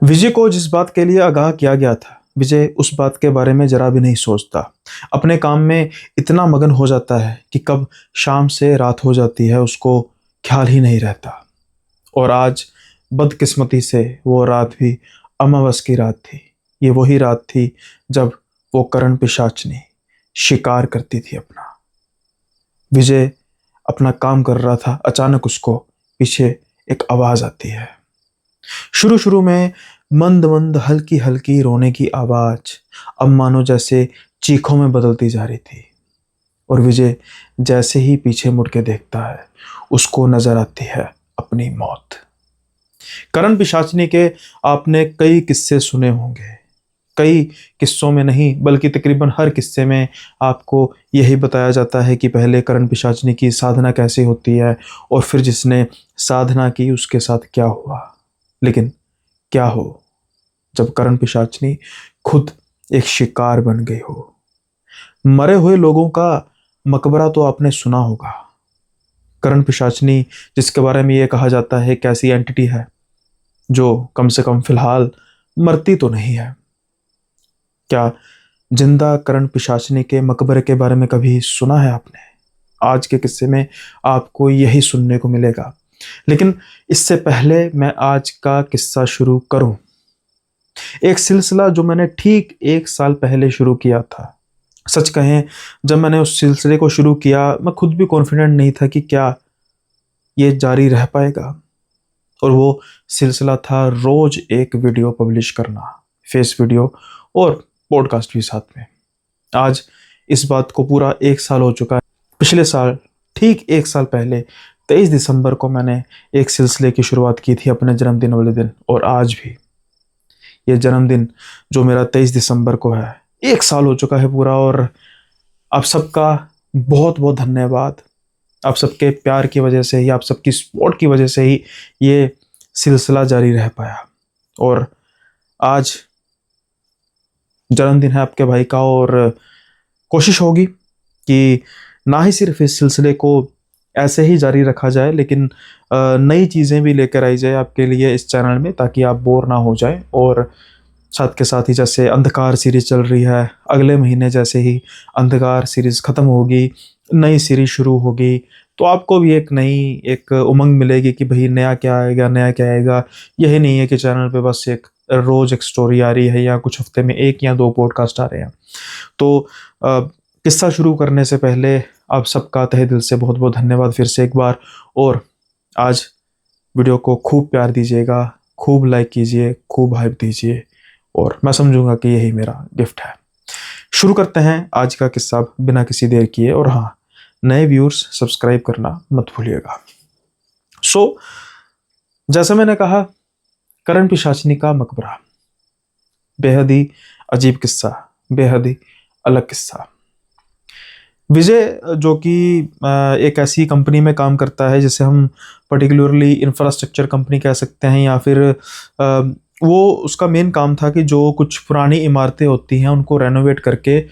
विजय को जिस बात के लिए आगाह किया गया था, विजय उस बात के बारे में जरा भी नहीं सोचता। अपने काम में इतना मगन हो जाता है कि कब शाम से रात हो जाती है उसको ख्याल ही नहीं रहता। और आज बदकिस्मती से वो रात भी अमावस की रात थी। ये वही रात थी जब वो करण पिशाचनी शिकार करती थी अपना। विजय अपना काम कर रहा था, अचानक उसको पीछे एक आवाज आती है। शुरू शुरू में मंद मंद हल्की हल्की रोने की आवाज अब मानो जैसे चीखों में बदलती जा रही थी। और विजय जैसे ही पीछे मुड़ के देखता है, उसको नजर आती है अपनी मौत। करण पिशाचनी के आपने कई किस्से सुने होंगे। कई किस्सों में नहीं बल्कि तकरीबन हर किस्से में आपको यही बताया जाता है कि पहले करण पिशाचनी की साधना कैसे होती है और फिर जिसने साधना की उसके साथ क्या हुआ। लेकिन क्या हो जब करण पिशाचनी खुद एक शिकार बन गई हो। मरे हुए लोगों का मकबरा तो आपने सुना होगा। करण पिशाचनी जिसके बारे में ये कहा जाता है एक ऐसी एंटिटी है जो कम से कम फिलहाल मरती तो नहीं है। क्या जिंदा करण पिशाचनी के मकबरे के बारे में कभी सुना है आपने? आज के किस्से में आपको यही सुनने को मिलेगा। लेकिन इससे पहले मैं आज का किस्सा शुरू करूं, एक सिलसिला जो मैंने ठीक 1 साल पहले शुरू किया था। सच कहें, जब मैंने उस सिलसिले को शुरू किया मैं खुद भी कॉन्फिडेंट नहीं था कि क्या ये जारी रह पाएगा। और वो सिलसिला था रोज एक वीडियो पब्लिश करना, फेस वीडियो और पॉडकास्ट भी साथ में। आज इस बात को पूरा 1 साल हो चुका है। पिछले साल ठीक 1 साल पहले 23 दिसंबर को मैंने एक सिलसिले की शुरुआत की थी अपने जन्मदिन वाले दिन। और आज भी ये जन्मदिन जो मेरा 23 दिसंबर को है, 1 साल हो चुका है पूरा। और आप सबका बहुत बहुत धन्यवाद। आप सबके प्यार की वजह से ही, आप सबकी सपोर्ट की वजह से ही ये सिलसिला जारी रह पाया। और आज जन्मदिन है आपके भाई का और कोशिश होगी कि ना ही सिर्फ इस सिलसिले को ऐसे ही जारी रखा जाए, लेकिन नई चीज़ें भी लेकर आई जाए आपके लिए इस चैनल में, ताकि आप बोर ना हो जाए। और साथ के साथ ही जैसे अंधकार सीरीज चल रही है, अगले महीने जैसे ही अंधकार सीरीज ख़त्म होगी, नई सीरीज शुरू होगी, तो आपको भी एक नई एक उमंग मिलेगी कि भाई नया क्या आएगा, नया क्या आएगा। यही नहीं है कि चैनल पे बस एक रोज एक स्टोरी आ रही है या कुछ हफ्ते में 1 या 2 पॉडकास्ट आ रहे हैं। तो किस्सा शुरू करने से पहले आप सबका तहे दिल से बहुत बहुत धन्यवाद फिर से एक बार। और आज वीडियो को खूब प्यार दीजिएगा, खूब लाइक कीजिए, खूब हाइप दीजिए, और मैं समझूंगा कि यही मेरा गिफ्ट है। शुरू करते हैं आज का किस्सा बिना किसी देर किए। और हाँ, नए व्यूअर्स सब्सक्राइब करना मत भूलिएगा। जैसा मैंने कहा, करण पिशाचनी का मकबरा, बेहद ही अजीब किस्सा, बेहद ही अलग किस्सा। विजय जो कि एक ऐसी कंपनी में काम करता है जिसे हम पर्टिकुलरली इंफ्रास्ट्रक्चर कंपनी कह सकते हैं, या फिर वो उसका मेन काम था कि जो कुछ पुरानी इमारतें होती हैं उनको रेनोवेट करके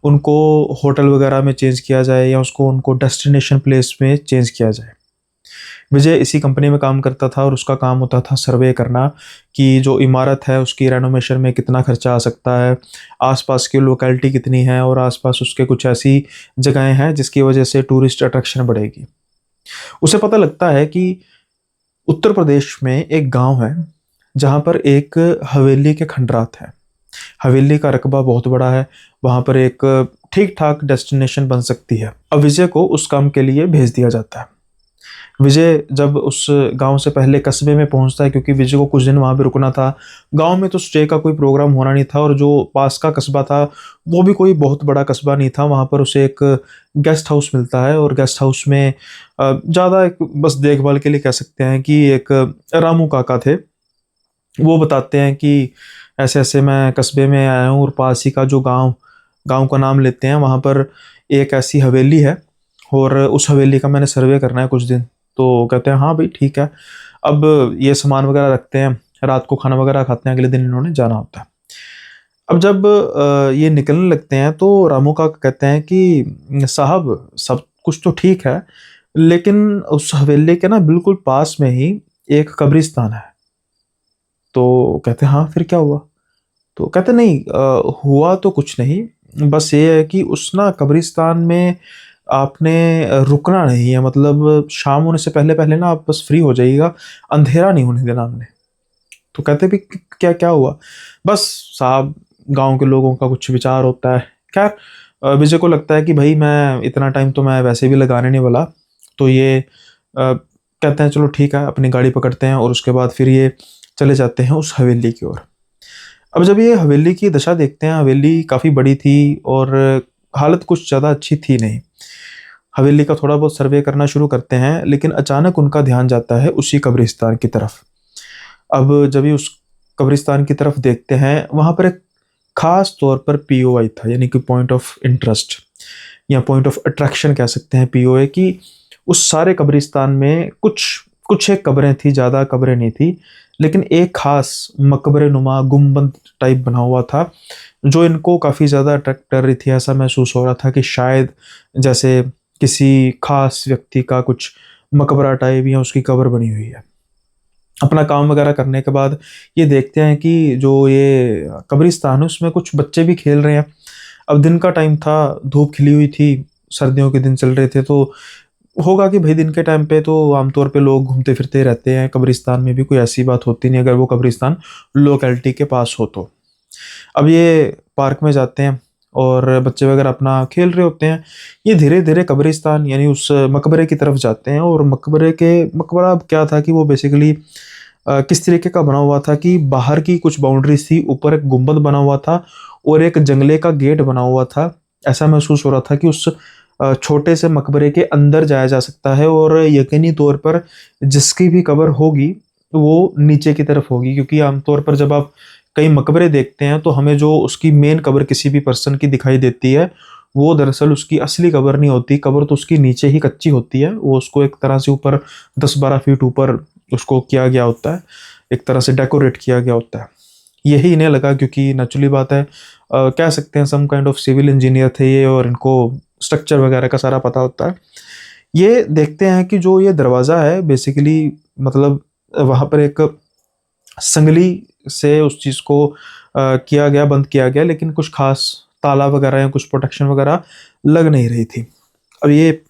उनको होटल वगैरह में चेंज किया जाए या उसको उनको डेस्टिनेशन प्लेस में चेंज किया जाए। विजय इसी कंपनी में काम करता था और उसका काम होता था सर्वे करना कि जो इमारत है उसकी रेनोवेशन में कितना खर्चा आ सकता है, आसपास की लोकेलिटी कितनी है और आसपास उसके कुछ ऐसी जगहें हैं जिसकी वजह से टूरिस्ट अट्रैक्शन बढ़ेगी। उसे पता लगता है कि उत्तर प्रदेश में एक गांव है जहां पर एक हवेली के खंडरात है। हवेली का रकबा बहुत बड़ा है, वहां पर एक ठीक ठाक डेस्टिनेशन बन सकती है। अब विजय को उस काम के लिए भेज दिया जाता है। विजय जब उस गांव से पहले कस्बे में पहुंचता है, क्योंकि विजय को कुछ दिन वहां पे रुकना था। गांव में तो स्टे का कोई प्रोग्राम होना नहीं था, और जो पास का कस्बा था वो भी कोई बहुत बड़ा कस्बा नहीं था। वहां पर उसे एक गेस्ट हाउस मिलता है, और गेस्ट हाउस में ज़्यादा एक बस देखभाल के लिए कह सकते हैं कि एक रामू काका थे। वो बताते हैं कि ऐसे ऐसे मैं कस्बे में आया हूँ और पास ही का जो गांव गांव का नाम लेते हैं, वहाँ पर एक ऐसी हवेली है और उस हवेली का मैंने सर्वे करना है कुछ दिन। तो कहते हैं हाँ भाई ठीक है। अब ये सामान वगैरह रखते हैं, रात को खाना वगैरह खाते हैं, अगले दिन इन्होंने जाना होता है। अब जब ये निकलने लगते हैं तो रामू का कहते हैं कि साहब सब कुछ तो ठीक है, लेकिन उस हवेली के ना बिल्कुल पास में ही एक कब्रिस्तान है। तो कहते हाँ फिर क्या हुआ? तो कहते नहीं, हुआ तो कुछ नहीं, बस ये है कि उस ना कब्रिस्तान में आपने रुकना नहीं है, मतलब शाम होने से पहले पहले ना आप बस फ्री हो जाइएगा, अंधेरा नहीं होने देना हमने। तो कहते भी क्या क्या हुआ? बस साहब, गांव के लोगों का कुछ विचार होता है। खैर, विजय को लगता है कि भाई मैं इतना टाइम तो मैं वैसे भी लगाने नहीं वाला, तो ये कहते हैं चलो ठीक है, अपनी गाड़ी पकड़ते हैं और उसके बाद फिर ये चले जाते हैं उस हवेली की ओर। अब जब ये हवेली की दशा देखते हैं, हवेली काफ़ी बड़ी थी और हालत कुछ ज़्यादा अच्छी थी नहीं। हवेली का थोड़ा बहुत सर्वे करना शुरू करते हैं, लेकिन अचानक उनका ध्यान जाता है उसी कब्रिस्तान की तरफ। अब जब ये उस कब्रिस्तान की तरफ देखते हैं, वहाँ पर एक खास तौर पर पीओआई था, यानी कि पॉइंट ऑफ इंटरेस्ट या पॉइंट ऑफ अट्रैक्शन कह सकते हैं पीओए की। उस सारे कब्रिस्तान में कुछ कुछ एक कब्रें थी, ज़्यादा कब्रें नहीं थी, लेकिन एक खास मकबरे नुमा गुम्बद टाइप बना हुआ था, जो इनको काफ़ी ज़्यादा अट्रैक्ट कर रही थी। ऐसा महसूस हो रहा था कि शायद जैसे किसी खास व्यक्ति का कुछ मकबरा टाइप या उसकी कब्र बनी हुई है। अपना काम वगैरह करने के बाद ये देखते हैं कि जो ये कब्रिस्तान है उसमें कुछ बच्चे भी खेल रहे हैं। अब दिन का टाइम था, धूप खिली हुई थी, सर्दियों के दिन चल रहे थे, तो होगा कि भाई दिन के टाइम पे तो आमतौर पे लोग घूमते फिरते रहते हैं, कब्रिस्तान में भी कोई ऐसी बात होती नहीं अगर वो कब्रिस्तान लोकेलिटी के पास हो तो। अब ये पार्क में जाते हैं और बच्चे वगैरह अपना खेल रहे होते हैं। ये धीरे धीरे कब्रिस्तान यानी उस मकबरे की तरफ जाते हैं, और मकबरा क्या था कि वो बेसिकली किस तरीके का बना हुआ था कि बाहर की कुछ बाउंड्रीज थी, ऊपर एक गुंबद बना हुआ था और एक जंगले का गेट बना हुआ था। ऐसा महसूस हो रहा था कि उस छोटे से मकबरे के अंदर जाया जा सकता है, और यकीनी तौर पर जिसकी भी कब्र होगी वो नीचे की तरफ होगी, क्योंकि आमतौर पर जब आप कई मकबरे देखते हैं तो हमें जो उसकी मेन कब्र किसी भी पर्सन की दिखाई देती है, वो दरअसल उसकी असली कब्र नहीं होती। कब्र तो उसकी नीचे ही कच्ची होती है, वो उसको एक तरह से ऊपर 10-12 फीट ऊपर उसको किया गया होता है, एक तरह से डेकोरेट किया गया होता है। यही इन्हें लगा, क्योंकि नेचुरली बात है, कह सकते हैं some kind of civil engineer थे ये, और इनको स्ट्रक्चर वगैरह का सारा पता होता है। ये देखते हैं कि जो ये दरवाज़ा है बेसिकली, मतलब वहाँ पर एक संगली से उस चीज़ को किया गया, बंद किया गया, लेकिन कुछ खास ताला वगैरह या कुछ प्रोटेक्शन वगैरह लग नहीं रही थी। अब ये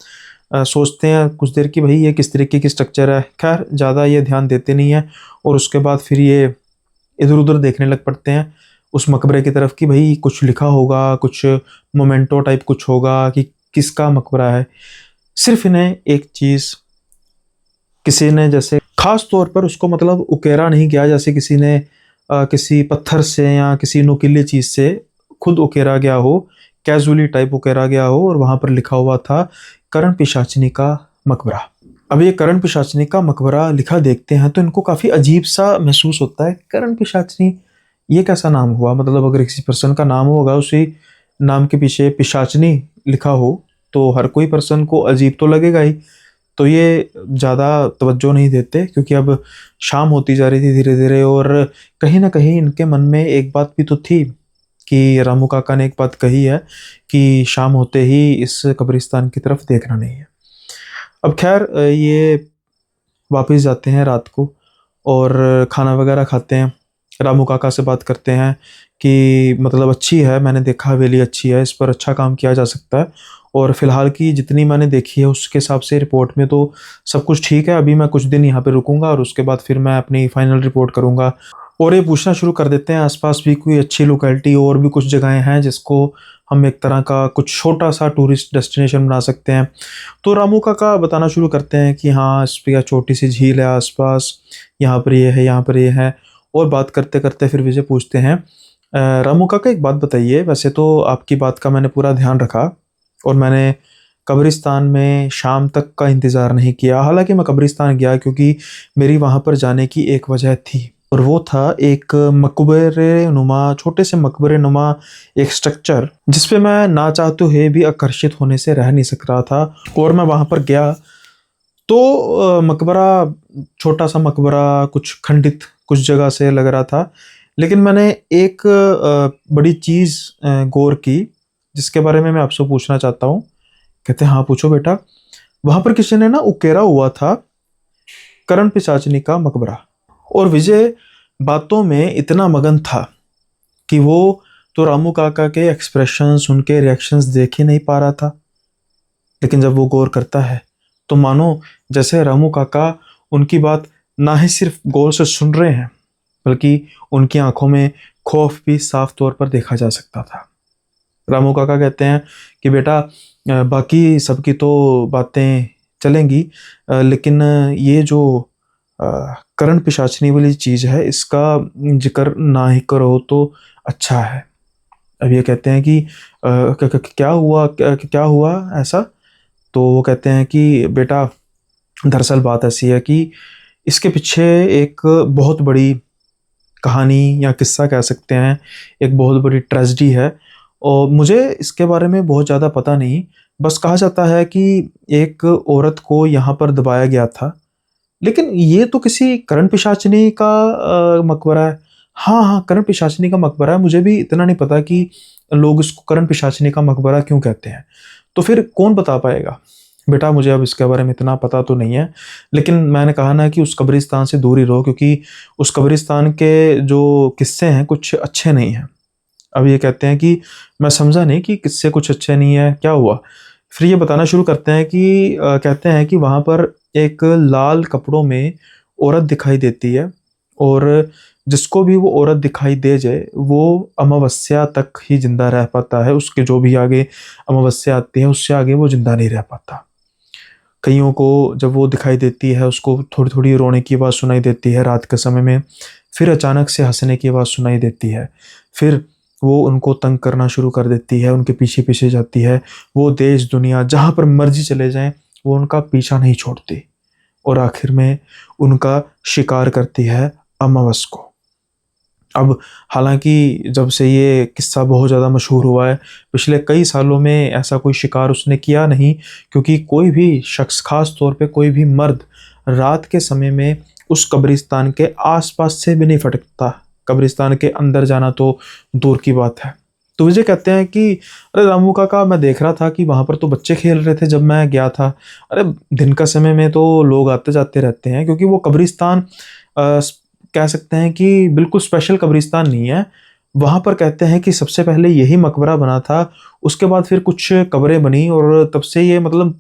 सोचते हैं कुछ देर कि भाई ये किस तरीके की स्ट्रक्चर है। खैर ज़्यादा ये ध्यान देते नहीं है, और उसके बाद फिर ये इधर उधर देखने लग पड़ते हैं उस मकबरे की तरफ कि भाई कुछ लिखा होगा, कुछ मोमेंटो टाइप कुछ होगा कि किसका मकबरा है। सिर्फ इन्हें एक चीज़, किसी ने जैसे खास तौर पर उसको मतलब उकेरा नहीं किया, जैसे किसी ने किसी पत्थर से या किसी नुकीली चीज़ से खुद उकेरा गया हो, कैजुअली टाइप उकेरा गया हो, और वहाँ पर लिखा हुआ था करण पिशाचनी का मकबरा। अब ये करण पिशाचनी का मकबरा लिखा देखते हैं तो इनको काफ़ी अजीब सा महसूस होता है। करण पिशाचनी, ये कैसा नाम हुआ? मतलब अगर किसी पर्सन का नाम होगा, उसी नाम के पीछे पिशाचनी लिखा हो, तो हर कोई पर्सन को अजीब तो लगेगा ही। तो ये ज़्यादा तवज्जो नहीं देते, क्योंकि अब शाम होती जा रही थी धीरे धीरे, और कहीं ना कहीं इनके मन में एक बात भी तो थी कि रामू काका ने एक बात कही है कि शाम होते ही इस कब्रिस्तान की तरफ देखना नहीं है। अब खैर ये वापस जाते हैं रात को और खाना वगैरह खाते हैं। रामू काका से बात करते हैं कि मतलब अच्छी है, मैंने देखा हवेली अच्छी है, इस पर अच्छा काम किया जा सकता है, और फिलहाल की जितनी मैंने देखी है उसके हिसाब से रिपोर्ट में तो सब कुछ ठीक है। अभी मैं कुछ दिन यहाँ पे रुकूंगा और उसके बाद फिर मैं अपनी फाइनल रिपोर्ट करूंगा। और ये पूछना शुरू कर देते हैं आसपास भी कोई अच्छी लोकेलिटी और भी कुछ जगहें हैं जिसको हम एक तरह का कुछ छोटा सा टूरिस्ट डेस्टिनेशन बना सकते हैं। तो रामू काका बताना शुरू करते हैं कि हाँ, इस पर छोटी सी झील है आसपास, यहाँ पर ये है, यहाँ पर ये है। और बात करते करते फिर विजय पूछते हैं, रामू काका एक बात बताइए, वैसे तो आपकी बात का मैंने पूरा ध्यान रखा और मैंने कब्रिस्तान में शाम तक का इंतज़ार नहीं किया। हालांकि मैं कब्रिस्तान गया क्योंकि मेरी वहाँ पर जाने की एक वजह थी, और वो था एक मकबरे नुमा, छोटे से मकबरे नुमा एक स्ट्रक्चर, जिसपे मैं ना चाहते हुए भी आकर्षित होने से रह नहीं सक रहा था। और मैं वहाँ पर गया तो मकबरा, छोटा सा मकबरा, कुछ खंडित कुछ जगह से लग रहा था, लेकिन मैंने एक बड़ी चीज़ गौर की जिसके बारे में मैं आपसे पूछना चाहता हूँ। कहते हैं हाँ पूछो बेटा। वहाँ पर किसी ने ना उकेरा हुआ था करण पिशाचनी का मकबरा। और विजय बातों में इतना मगन था कि वो तो रामू काका के एक्सप्रेशंस, उनके रिएक्शंस देख ही नहीं पा रहा था। लेकिन जब वो गौर करता है तो मानो जैसे रामू काका उनकी बात ना ही सिर्फ गौर से सुन रहे हैं, बल्कि उनकी आंखों में खौफ भी साफ तौर पर देखा जा सकता था। रामू काका कहते हैं कि बेटा, बाकी सबकी तो बातें चलेंगी, लेकिन ये जो अ, करण पिशाचनी वाली चीज़ है, इसका जिक्र ना ही करो तो अच्छा है। अब ये कहते हैं कि क्या हुआ, क्या हुआ ऐसा? तो वो कहते हैं कि बेटा, दरअसल बात ऐसी है कि इसके पीछे एक बहुत बड़ी कहानी या किस्सा कह सकते हैं, एक बहुत बड़ी ट्रेजेडी है। और मुझे इसके बारे में बहुत ज़्यादा पता नहीं, बस कहा जाता है कि एक औरत को यहाँ पर दबाया गया था। लेकिन ये तो किसी करण पिशाचिनी का मकबरा है। हाँ हाँ, करण पिशाचिनी का मकबरा है। मुझे भी इतना नहीं पता कि लोग इसको करण पिशाचिनी का मकबरा क्यों कहते हैं। तो फिर कौन बता पाएगा? बेटा, मुझे अब इसके बारे में इतना पता तो नहीं है, लेकिन मैंने कहा ना कि उस कब्रिस्तान से दूर ही रहो, क्योंकि उस कब्रिस्तान के जो किस्से हैं कुछ अच्छे नहीं हैं। अब ये कहते हैं कि मैं समझा नहीं कि किस्से कुछ अच्छे नहीं है, क्या हुआ? फिर ये बताना शुरू करते हैं कि कहते हैं कि वहाँ पर एक लाल कपड़ों में औरत दिखाई देती है, और जिसको भी वो औरत दिखाई दे जाए वो अमावस्या तक ही जिंदा रह पाता है। उसके जो भी आगे अमावस्या आती है उससे आगे वो जिंदा नहीं रह पाता। कईयों को जब वो दिखाई देती है उसको थोड़ी थोड़ी रोने की आवाज़ सुनाई देती है रात के समय में, फिर अचानक से हंसने की आवाज़ सुनाई देती है। फिर वो उनको तंग करना शुरू कर देती है, उनके पीछे पीछे जाती है। वो देश दुनिया जहाँ पर मर्जी चले जाएं, वो उनका पीछा नहीं छोड़ती, और आखिर में उनका शिकार करती है अमावस को। अब हालांकि जब से ये किस्सा बहुत ज़्यादा मशहूर हुआ है, पिछले कई सालों में ऐसा कोई शिकार उसने किया नहीं, क्योंकि कोई भी शख्स, खास तौर पे कोई भी मर्द, रात के समय में उस कब्रिस्तान के आसपास से भी नहीं फटकता। कब्रिस्तान के अंदर जाना तो दूर की बात है। तो विजय कहते हैं कि अरे रामू काका, मैं देख रहा था कि वहाँ पर तो बच्चे खेल रहे थे जब मैं गया था। अरे दिन का समय में तो लोग आते जाते रहते हैं, क्योंकि वो कब्रिस्तान कह सकते हैं कि बिल्कुल स्पेशल कब्रिस्तान नहीं है। वहाँ पर कहते हैं कि सबसे पहले यही मकबरा बना था, उसके बाद फिर कुछ कब्रें बनी, और तब से ये मतलब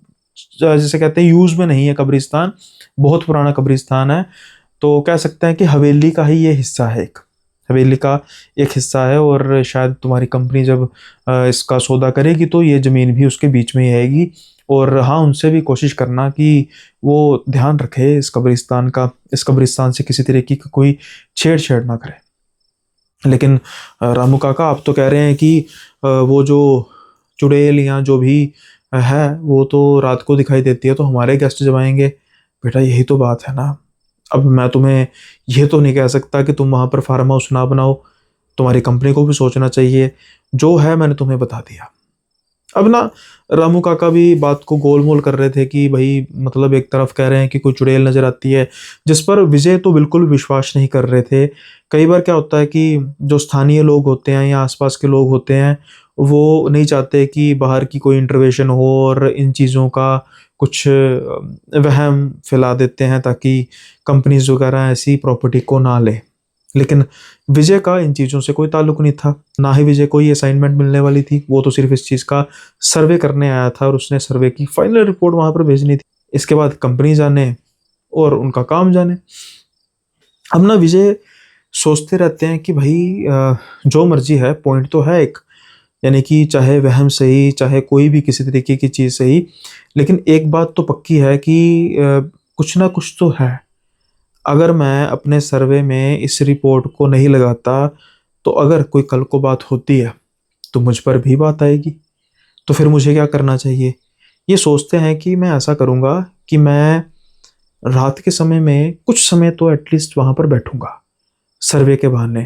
जैसे कहते हैं यूज़ में नहीं है कब्रिस्तान, बहुत पुराना कब्रिस्तान है। तो कह सकते हैं कि हवेली का ही ये हिस्सा है, एक हवेली का एक हिस्सा है। और शायद तुम्हारी कंपनी जब इसका सौदा करेगी तो ये ज़मीन भी उसके बीच में ही आएगी। और हाँ, उनसे भी कोशिश करना कि वो ध्यान रखे इस कब्रिस्तान का, इस कब्रिस्तान से किसी तरीके की कोई छेड़छाड़ ना करे। लेकिन रामू काका, आप तो कह रहे हैं कि वो जो चुड़ैल या जो भी है वो तो रात को दिखाई देती है, तो हमारे गेस्ट जब आएंगे? बेटा, यही तो बात है ना। अब मैं तुम्हें ये तो नहीं कह सकता कि तुम वहाँ पर फार्म हाउस ना बनाओ, तुम्हारी कंपनी को भी सोचना चाहिए। जो है मैंने तुम्हें बता दिया। अब ना रामू काका भी बात को गोलमोल कर रहे थे कि भाई, मतलब एक तरफ कह रहे हैं कि कोई चुड़ैल नजर आती है, जिस पर विजय तो बिल्कुल विश्वास नहीं कर रहे थे। कई बार क्या होता है कि जो स्थानीय लोग होते हैं या आसपास के लोग होते हैं, वो नहीं चाहते कि बाहर की कोई इंटरवेंशन हो, और इन चीज़ों का कुछ वहम फैला देते हैं ताकि कंपनीज वगैरह ऐसी प्रॉपर्टी को ना ले। लेकिन विजय का इन चीज़ों से कोई ताल्लुक नहीं था, ना ही विजय को ये असाइनमेंट मिलने वाली थी। वो तो सिर्फ इस चीज़ का सर्वे करने आया था, और उसने सर्वे की फाइनल रिपोर्ट वहाँ पर भेजनी थी। इसके बाद कंपनी जाने और उनका काम जाने। अब ना विजय सोचते रहते हैं कि भाई, जो मर्जी है, पॉइंट तो है एक, यानी कि चाहे वहम सही, चाहे कोई भी किसी तरीके की चीज़ सही, लेकिन एक बात तो पक्की है कि कुछ ना कुछ तो है। अगर मैं अपने सर्वे में इस रिपोर्ट को नहीं लगाता, तो अगर कोई कल को बात होती है तो मुझ पर भी बात आएगी। तो फिर मुझे क्या करना चाहिए? ये सोचते हैं कि मैं ऐसा करूँगा कि मैं रात के समय में कुछ समय तो एटलीस्ट वहाँ पर बैठूंगा, सर्वे के बहाने।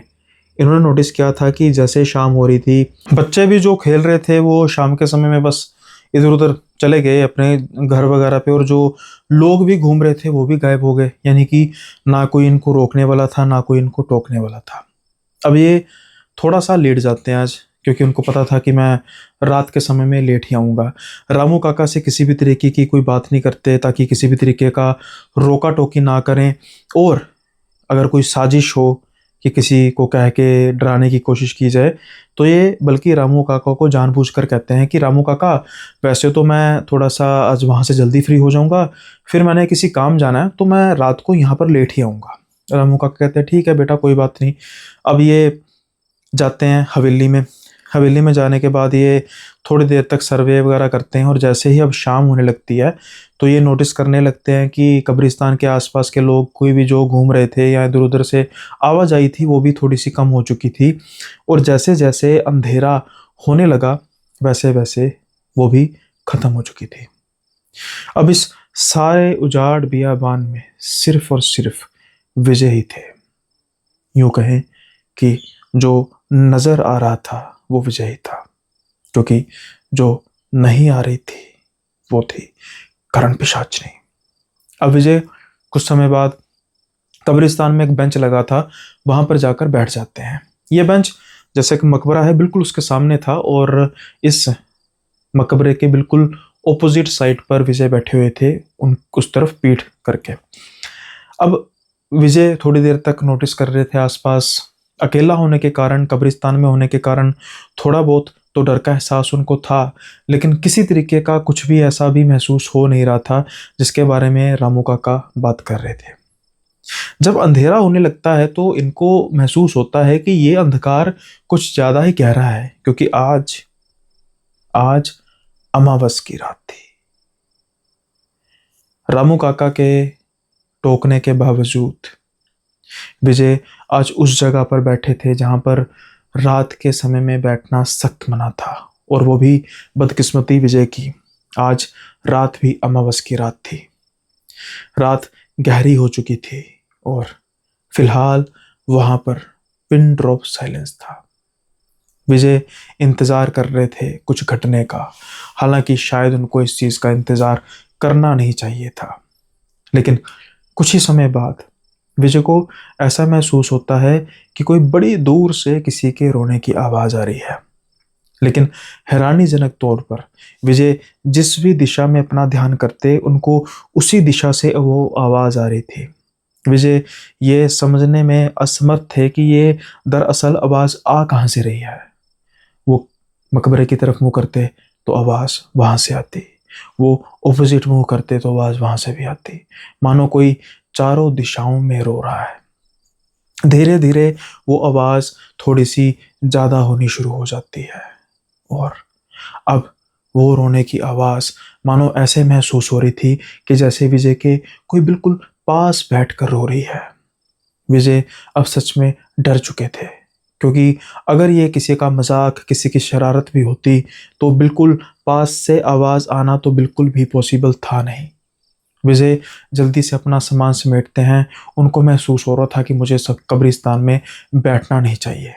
इन्होंने नोटिस किया था कि जैसे शाम हो रही थी, बच्चे भी जो खेल रहे थे वो शाम के समय में बस इधर उधर चले गए अपने घर वगैरह पे, और जो लोग भी घूम रहे थे वो भी गायब हो गए। यानी कि ना कोई इनको रोकने वाला था, ना कोई इनको टोकने वाला था। अब ये थोड़ा सा लेट जाते हैं आज, क्योंकि उनको पता था कि मैं रात के समय में लेट ही आऊँगा। रामू काका से किसी भी तरीके की कोई बात नहीं करते, ताकि किसी भी तरीके का रोका टोकी ना करें, और अगर कोई साजिश हो कि किसी को कह के डराने की कोशिश की जाए, तो ये बल्कि रामू काका को जानबूझकर कहते हैं कि रामू काका, वैसे तो मैं थोड़ा सा आज वहाँ से जल्दी फ्री हो जाऊँगा, फिर मैंने किसी काम जाना है तो मैं रात को यहाँ पर लेट ही आऊँगा। रामू काका कहते हैं ठीक है बेटा, कोई बात नहीं। अब ये जाते हैं हवेली में। हवेली में जाने के बाद ये थोड़ी देर तक सर्वे वगैरह करते हैं, और जैसे ही अब शाम होने लगती है तो ये नोटिस करने लगते हैं कि कब्रिस्तान के आसपास के लोग कोई भी जो घूम रहे थे या इधर उधर से आवाजाही थी वो भी थोड़ी सी कम हो चुकी थी, और जैसे जैसे अंधेरा होने लगा वैसे वैसे वो भी खत्म हो चुकी थी। अब इस सारे उजाड़ बियाबान में सिर्फ और सिर्फ विजय ही थे। यूं कहें कि जो नजर आ रहा था वो विजय ही था, क्योंकि जो नहीं आ रही थी वो थी करण पिशाचनी। अब विजय कुछ समय बाद कब्रिस्तान में एक बेंच लगा था, वहां पर जाकर बैठ जाते हैं। ये बेंच जैसे कि मकबरा है बिल्कुल उसके सामने था, और इस मकबरे के बिल्कुल ऑपोजिट साइड पर विजय बैठे हुए थे, उन उस तरफ पीठ करके। अब विजय थोड़ी देर तक नोटिस कर रहे थे आसपास। अकेला होने के कारण, कब्रिस्तान में होने के कारण थोड़ा बहुत तो डर का एहसास उनको था, लेकिन किसी तरीके का कुछ भी ऐसा भी महसूस हो नहीं रहा था जिसके बारे में रामू काका बात कर रहे थे। जब अंधेरा होने लगता है तो इनको महसूस होता है कि ये अंधकार कुछ ज्यादा ही गहरा है, क्योंकि आज आज अमावस की रात थी। रामू काका के टोकने के बावजूद विजय आज उस जगह पर बैठे थे जहां पर रात के समय में बैठना सख्त मना था, और वो भी बदकिस्मती विजय की, आज रात भी अमावस की रात थी। रात गहरी हो चुकी थी और फिलहाल वहां पर पिन ड्रॉप साइलेंस था। विजय इंतजार कर रहे थे कुछ घटने का, हालांकि शायद उनको इस चीज का इंतजार करना नहीं चाहिए था। लेकिन कुछ ही समय बाद विजय को ऐसा महसूस होता है कि कोई बड़ी दूर से किसी के रोने की आवाज आ रही है। लेकिन हैरानीजनक तौर पर विजय जिस भी दिशा में अपना ध्यान करते उनको उसी दिशा से वो आवाज आ रही थी। विजय ये समझने में असमर्थ थे कि ये दरअसल आवाज आ कहाँ से रही है। वो मकबरे की तरफ मुंह करते तो आवाज वहां से आती, वो ऑपोजिट मुंह करते तो आवाज वहां से भी आती, मानो कोई चारों दिशाओं में रो रहा है। धीरे धीरे वो आवाज थोड़ी सी ज्यादा होनी शुरू हो जाती है, और अब वो रोने की आवाज मानो ऐसे महसूस हो रही थी कि जैसे विजय के कोई बिल्कुल पास बैठकर रो रही है। विजय अब सच में डर चुके थे, क्योंकि अगर ये किसी का मजाक, किसी की शरारत भी होती तो बिल्कुल पास से आवाज आना तो बिल्कुल भी पॉसिबल था नहीं। विजय जल्दी से अपना सामान समेटते हैं। उनको महसूस हो रहा था कि मुझे सब कब्रिस्तान में बैठना नहीं चाहिए,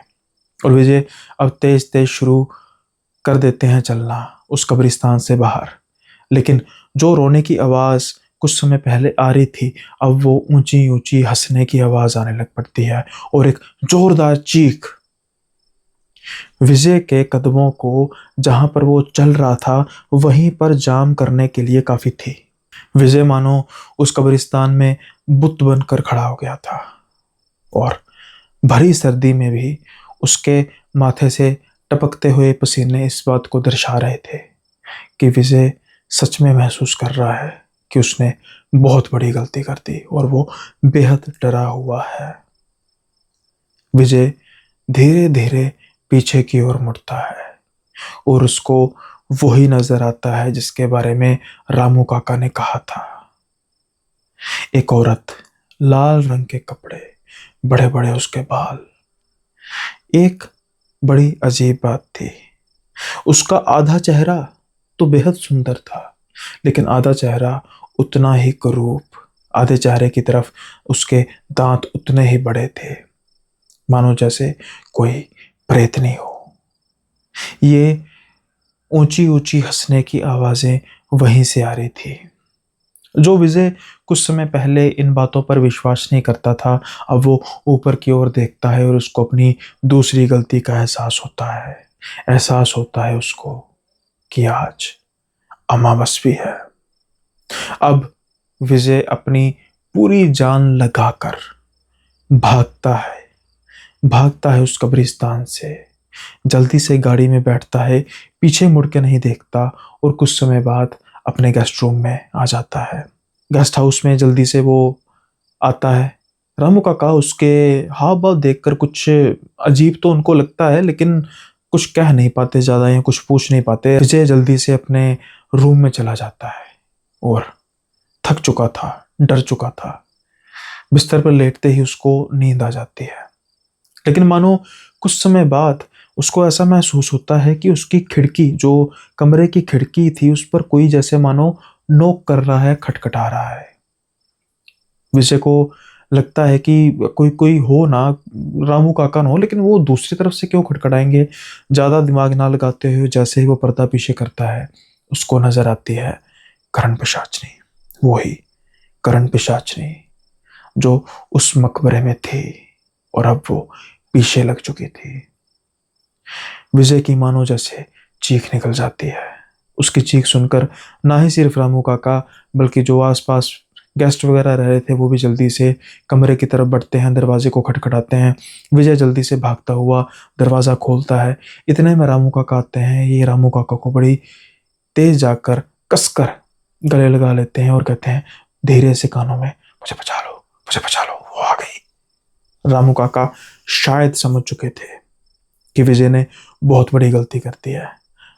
और विजय अब तेज तेज शुरू कर देते हैं चलना उस कब्रिस्तान से बाहर। लेकिन जो रोने की आवाज कुछ समय पहले आ रही थी, अब वो ऊंची ऊंची हंसने की आवाज आने लग पड़ती है, और एक जोरदार चीख विजय के कदमों को जहां पर वो चल रहा था वहीं पर जाम करने के लिए काफी थी। विजय मानो उस कब्रिस्तान में बुत बनकर खड़ा हो गया था, और भरी सर्दी में भी उसके माथे से टपकते हुए पसीने इस बात को दर्शा रहे थे कि विजय सच में महसूस कर रहा है कि उसने बहुत बड़ी गलती कर दी और वो बेहद डरा हुआ है। विजय धीरे धीरे पीछे की ओर मुड़ता है, और उसको वही नजर आता है जिसके बारे में रामू काका ने कहा था। एक औरत, लाल रंग के कपड़े, बड़े बड़े उसके बाल। एक बड़ी अजीब बात थी, उसका आधा चेहरा तो बेहद सुंदर था, लेकिन आधा चेहरा उतना ही कुरूप। आधे चेहरे की तरफ उसके दांत उतने ही बड़े थे, मानो जैसे कोई प्रेतनी हो। ये ऊंची ऊंची हंसने की आवाजें वहीं से आ रही थी। जो विजय कुछ समय पहले इन बातों पर विश्वास नहीं करता था, अब वो ऊपर की ओर देखता है और उसको अपनी दूसरी गलती का एहसास होता है। एहसास होता है उसको कि आज अमावस भी है। अब विजय अपनी पूरी जान लगाकर भागता है, भागता है उस कब्रिस्तान से, जल्दी से गाड़ी में बैठता है, पीछे मुड़ के नहीं देखता और कुछ समय बाद अपने गेस्ट रूम में आ जाता है। गेस्ट हाउस में जल्दी से वो आता है। रामू काका उसके हाव भाव देखकर कुछ अजीब तो उनको लगता है, लेकिन कुछ कह नहीं पाते ज़्यादा या कुछ पूछ नहीं पाते। विजय जल्दी से अपने रूम में चला जाता है और थक चुका था, डर चुका था। बिस्तर पर लेटते ही उसको नींद आ जाती है, लेकिन मानो कुछ समय बाद उसको ऐसा महसूस होता है कि उसकी खिड़की, जो कमरे की खिड़की थी, उस पर कोई जैसे मानो नोक कर रहा है, खटखटा रहा है। विजय को लगता है कि कोई कोई हो ना, रामू काका ना हो, लेकिन वो दूसरी तरफ से क्यों खटखटाएंगे। ज़्यादा दिमाग ना लगाते हुए जैसे ही वो पर्दा पीछे करता है, उसको नजर आती है करण पिशाचनी। वही करण पिशाचनी जो उस मकबरे में थी और अब वो पीछे लग चुकी थी। विजय की मानो जैसे चीख निकल जाती है। उसकी चीख सुनकर ना ही सिर्फ रामू काका, बल्कि जो आसपास गेस्ट वगैरह रह रहे थे, वो भी जल्दी से कमरे की तरफ बढ़ते हैं, दरवाजे को खटखटाते हैं। विजय जल्दी से भागता हुआ दरवाज़ा खोलता है। इतने में रामू काका आते हैं। ये रामू काका को बड़ी तेज जाकर कसकर गले लगा लेते हैं और कहते हैं धीरे से कानों में, मुझे बचा लो, मुझे बचा लो, वो आ गई। रामू काका शायद समझ चुके थे कि विजय ने बहुत बड़ी गलती कर दी है।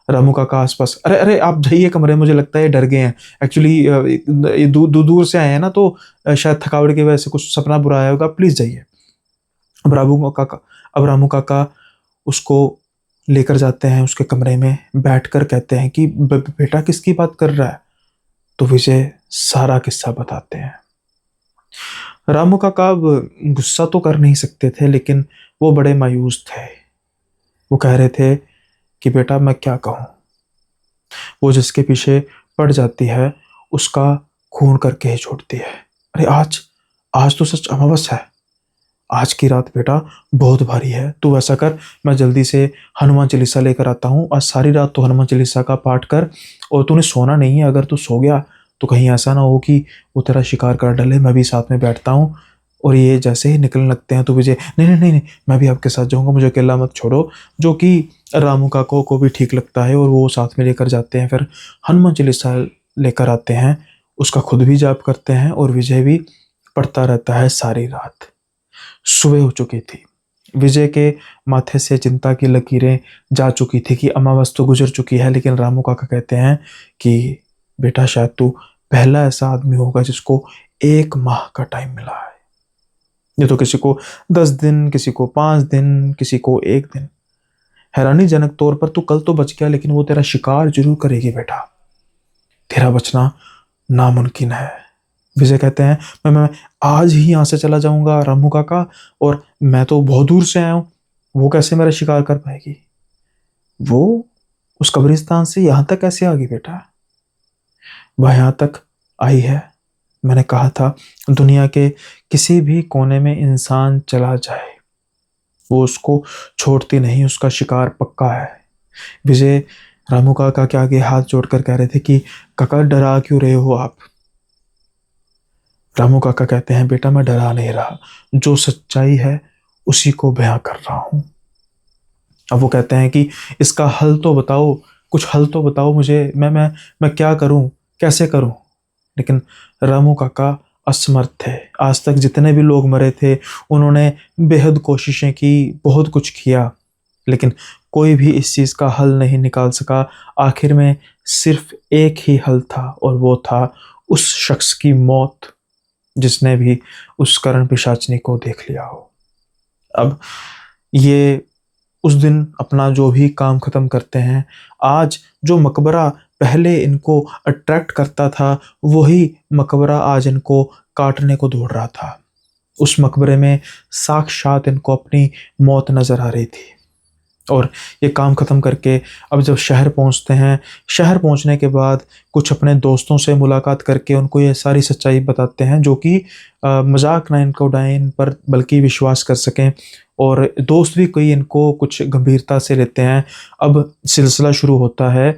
रामू काका आसपास, अरे अरे आप जाइए कमरे में, मुझे लगता है ये डर गए हैं। एक्चुअली ये दूर से आए हैं ना, तो शायद थकावट की वजह से कुछ सपना बुरा आया होगा, प्लीज जाइए। अब रामू काका उसको लेकर जाते हैं उसके कमरे में, बैठकर कहते हैं कि बेटा किसकी बात कर रहा है। तो विजय सारा किस्सा बताते हैं। रामू काका अब गुस्सा तो कर नहीं सकते थे, लेकिन वो बड़े मायूस थे। वो कह रहे थे कि बेटा मैं क्या कहूँ, वो जिसके पीछे पड़ जाती है उसका खून करके ही छोड़ती है। अरे आज आज तो सच अमावस्या है, आज की रात बेटा बहुत भारी है। तू ऐसा कर, मैं जल्दी से हनुमान चालीसा लेकर आता हूँ। आज सारी रात तो हनुमान चालीसा का पाठ कर, और तूने सोना नहीं है। अगर तू सो गया तो कहीं ऐसा ना हो कि वो तेरा शिकार कर डाले। मैं भी साथ में बैठता हूँ। और ये जैसे ही निकलने लगते हैं तो विजय, नहीं नहीं नहीं नहीं, मैं भी आपके साथ जाऊँगा, मुझे अकेला मत छोड़ो। जो कि रामू काका को भी ठीक लगता है और वो साथ में लेकर जाते हैं। फिर हनुमान चालीसा लेकर आते हैं, उसका खुद भी जाप करते हैं और विजय भी पढ़ता रहता है सारी रात। सुबह हो चुकी थी। विजय के माथे से चिंता की लकीरें जा चुकी थी कि अमावस्या तो गुजर चुकी है, लेकिन रामू काका कहते हैं कि बेटा शायद तू पहला ऐसा आदमी होगा जिसको 1 माह का टाइम मिला है। ये तो किसी को 10 दिन, किसी को 5 दिन, किसी को 1 दिन। हैरानीजनक तौर पर तू कल तो बच गया, लेकिन वो तेरा शिकार जरूर करेगी बेटा। तेरा बचना नामुमकिन है। विजय कहते हैं मैं आज ही यहाँ से चला जाऊंगा रामू काका, और मैं तो बहुत दूर से आया हूँ, वो कैसे मेरा शिकार कर पाएगी। वो उस कब्रिस्तान से यहाँ तक कैसे आ गई बेटा। वह यहाँ तक आई है, मैंने कहा था दुनिया के किसी भी कोने में इंसान चला जाए वो उसको छोड़ती नहीं, उसका शिकार पक्का है। विजय रामू काका के आगे हाथ जोड़कर कह रहे थे कि काका डरा क्यों रहे हो आप। रामू काका कहते हैं बेटा मैं डरा नहीं रहा, जो सच्चाई है उसी को बयां कर रहा हूं। अब वो कहते हैं कि इसका हल तो बताओ, कुछ हल तो बताओ मुझे, मैं क्या करूं, कैसे करूं। लेकिन रामू काका असमर्थ थे। आज तक जितने भी लोग मरे थे उन्होंने बेहद कोशिशें की, बहुत कुछ किया, लेकिन कोई भी इस चीज़ का हल नहीं निकाल सका। आखिर में सिर्फ एक ही हल था, और वो था उस शख्स की मौत जिसने भी उस करण पिशाचनी को देख लिया हो। अब ये उस दिन अपना जो भी काम खत्म करते हैं। आज जो मकबरा पहले इनको अट्रैक्ट करता था, वही मकबरा आज इनको काटने को दौड़ रहा था। उस मकबरे में साक्षात इनको अपनी मौत नजर आ रही थी। और ये काम ख़त्म करके अब जब शहर पहुंचते हैं, शहर पहुंचने के बाद कुछ अपने दोस्तों से मुलाकात करके उनको ये सारी सच्चाई बताते हैं, जो कि मजाक ना इनको उड़ाएं इन पर, बल्कि विश्वास कर सकें। और दोस्त भी कोई इनको कुछ गंभीरता से लेते हैं। अब सिलसिला शुरू होता है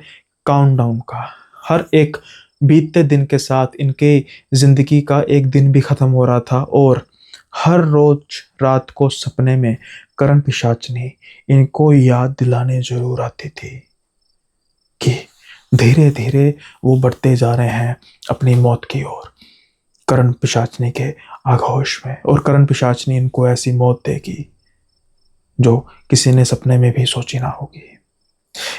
काउंटडाउन का। हर एक बीतते दिन के साथ इनके ज़िंदगी का एक दिन भी ख़त्म हो रहा था, और हर रोज रात को सपने में करण पिशाचनी इनको याद दिलाने जरूर आती थी कि धीरे धीरे वो बढ़ते जा रहे हैं अपनी मौत की ओर, करण पिशाचनी के आगोश में। और करण पिशाचनी इनको ऐसी मौत देगी जो किसी ने सपने में भी सोची ना होगी।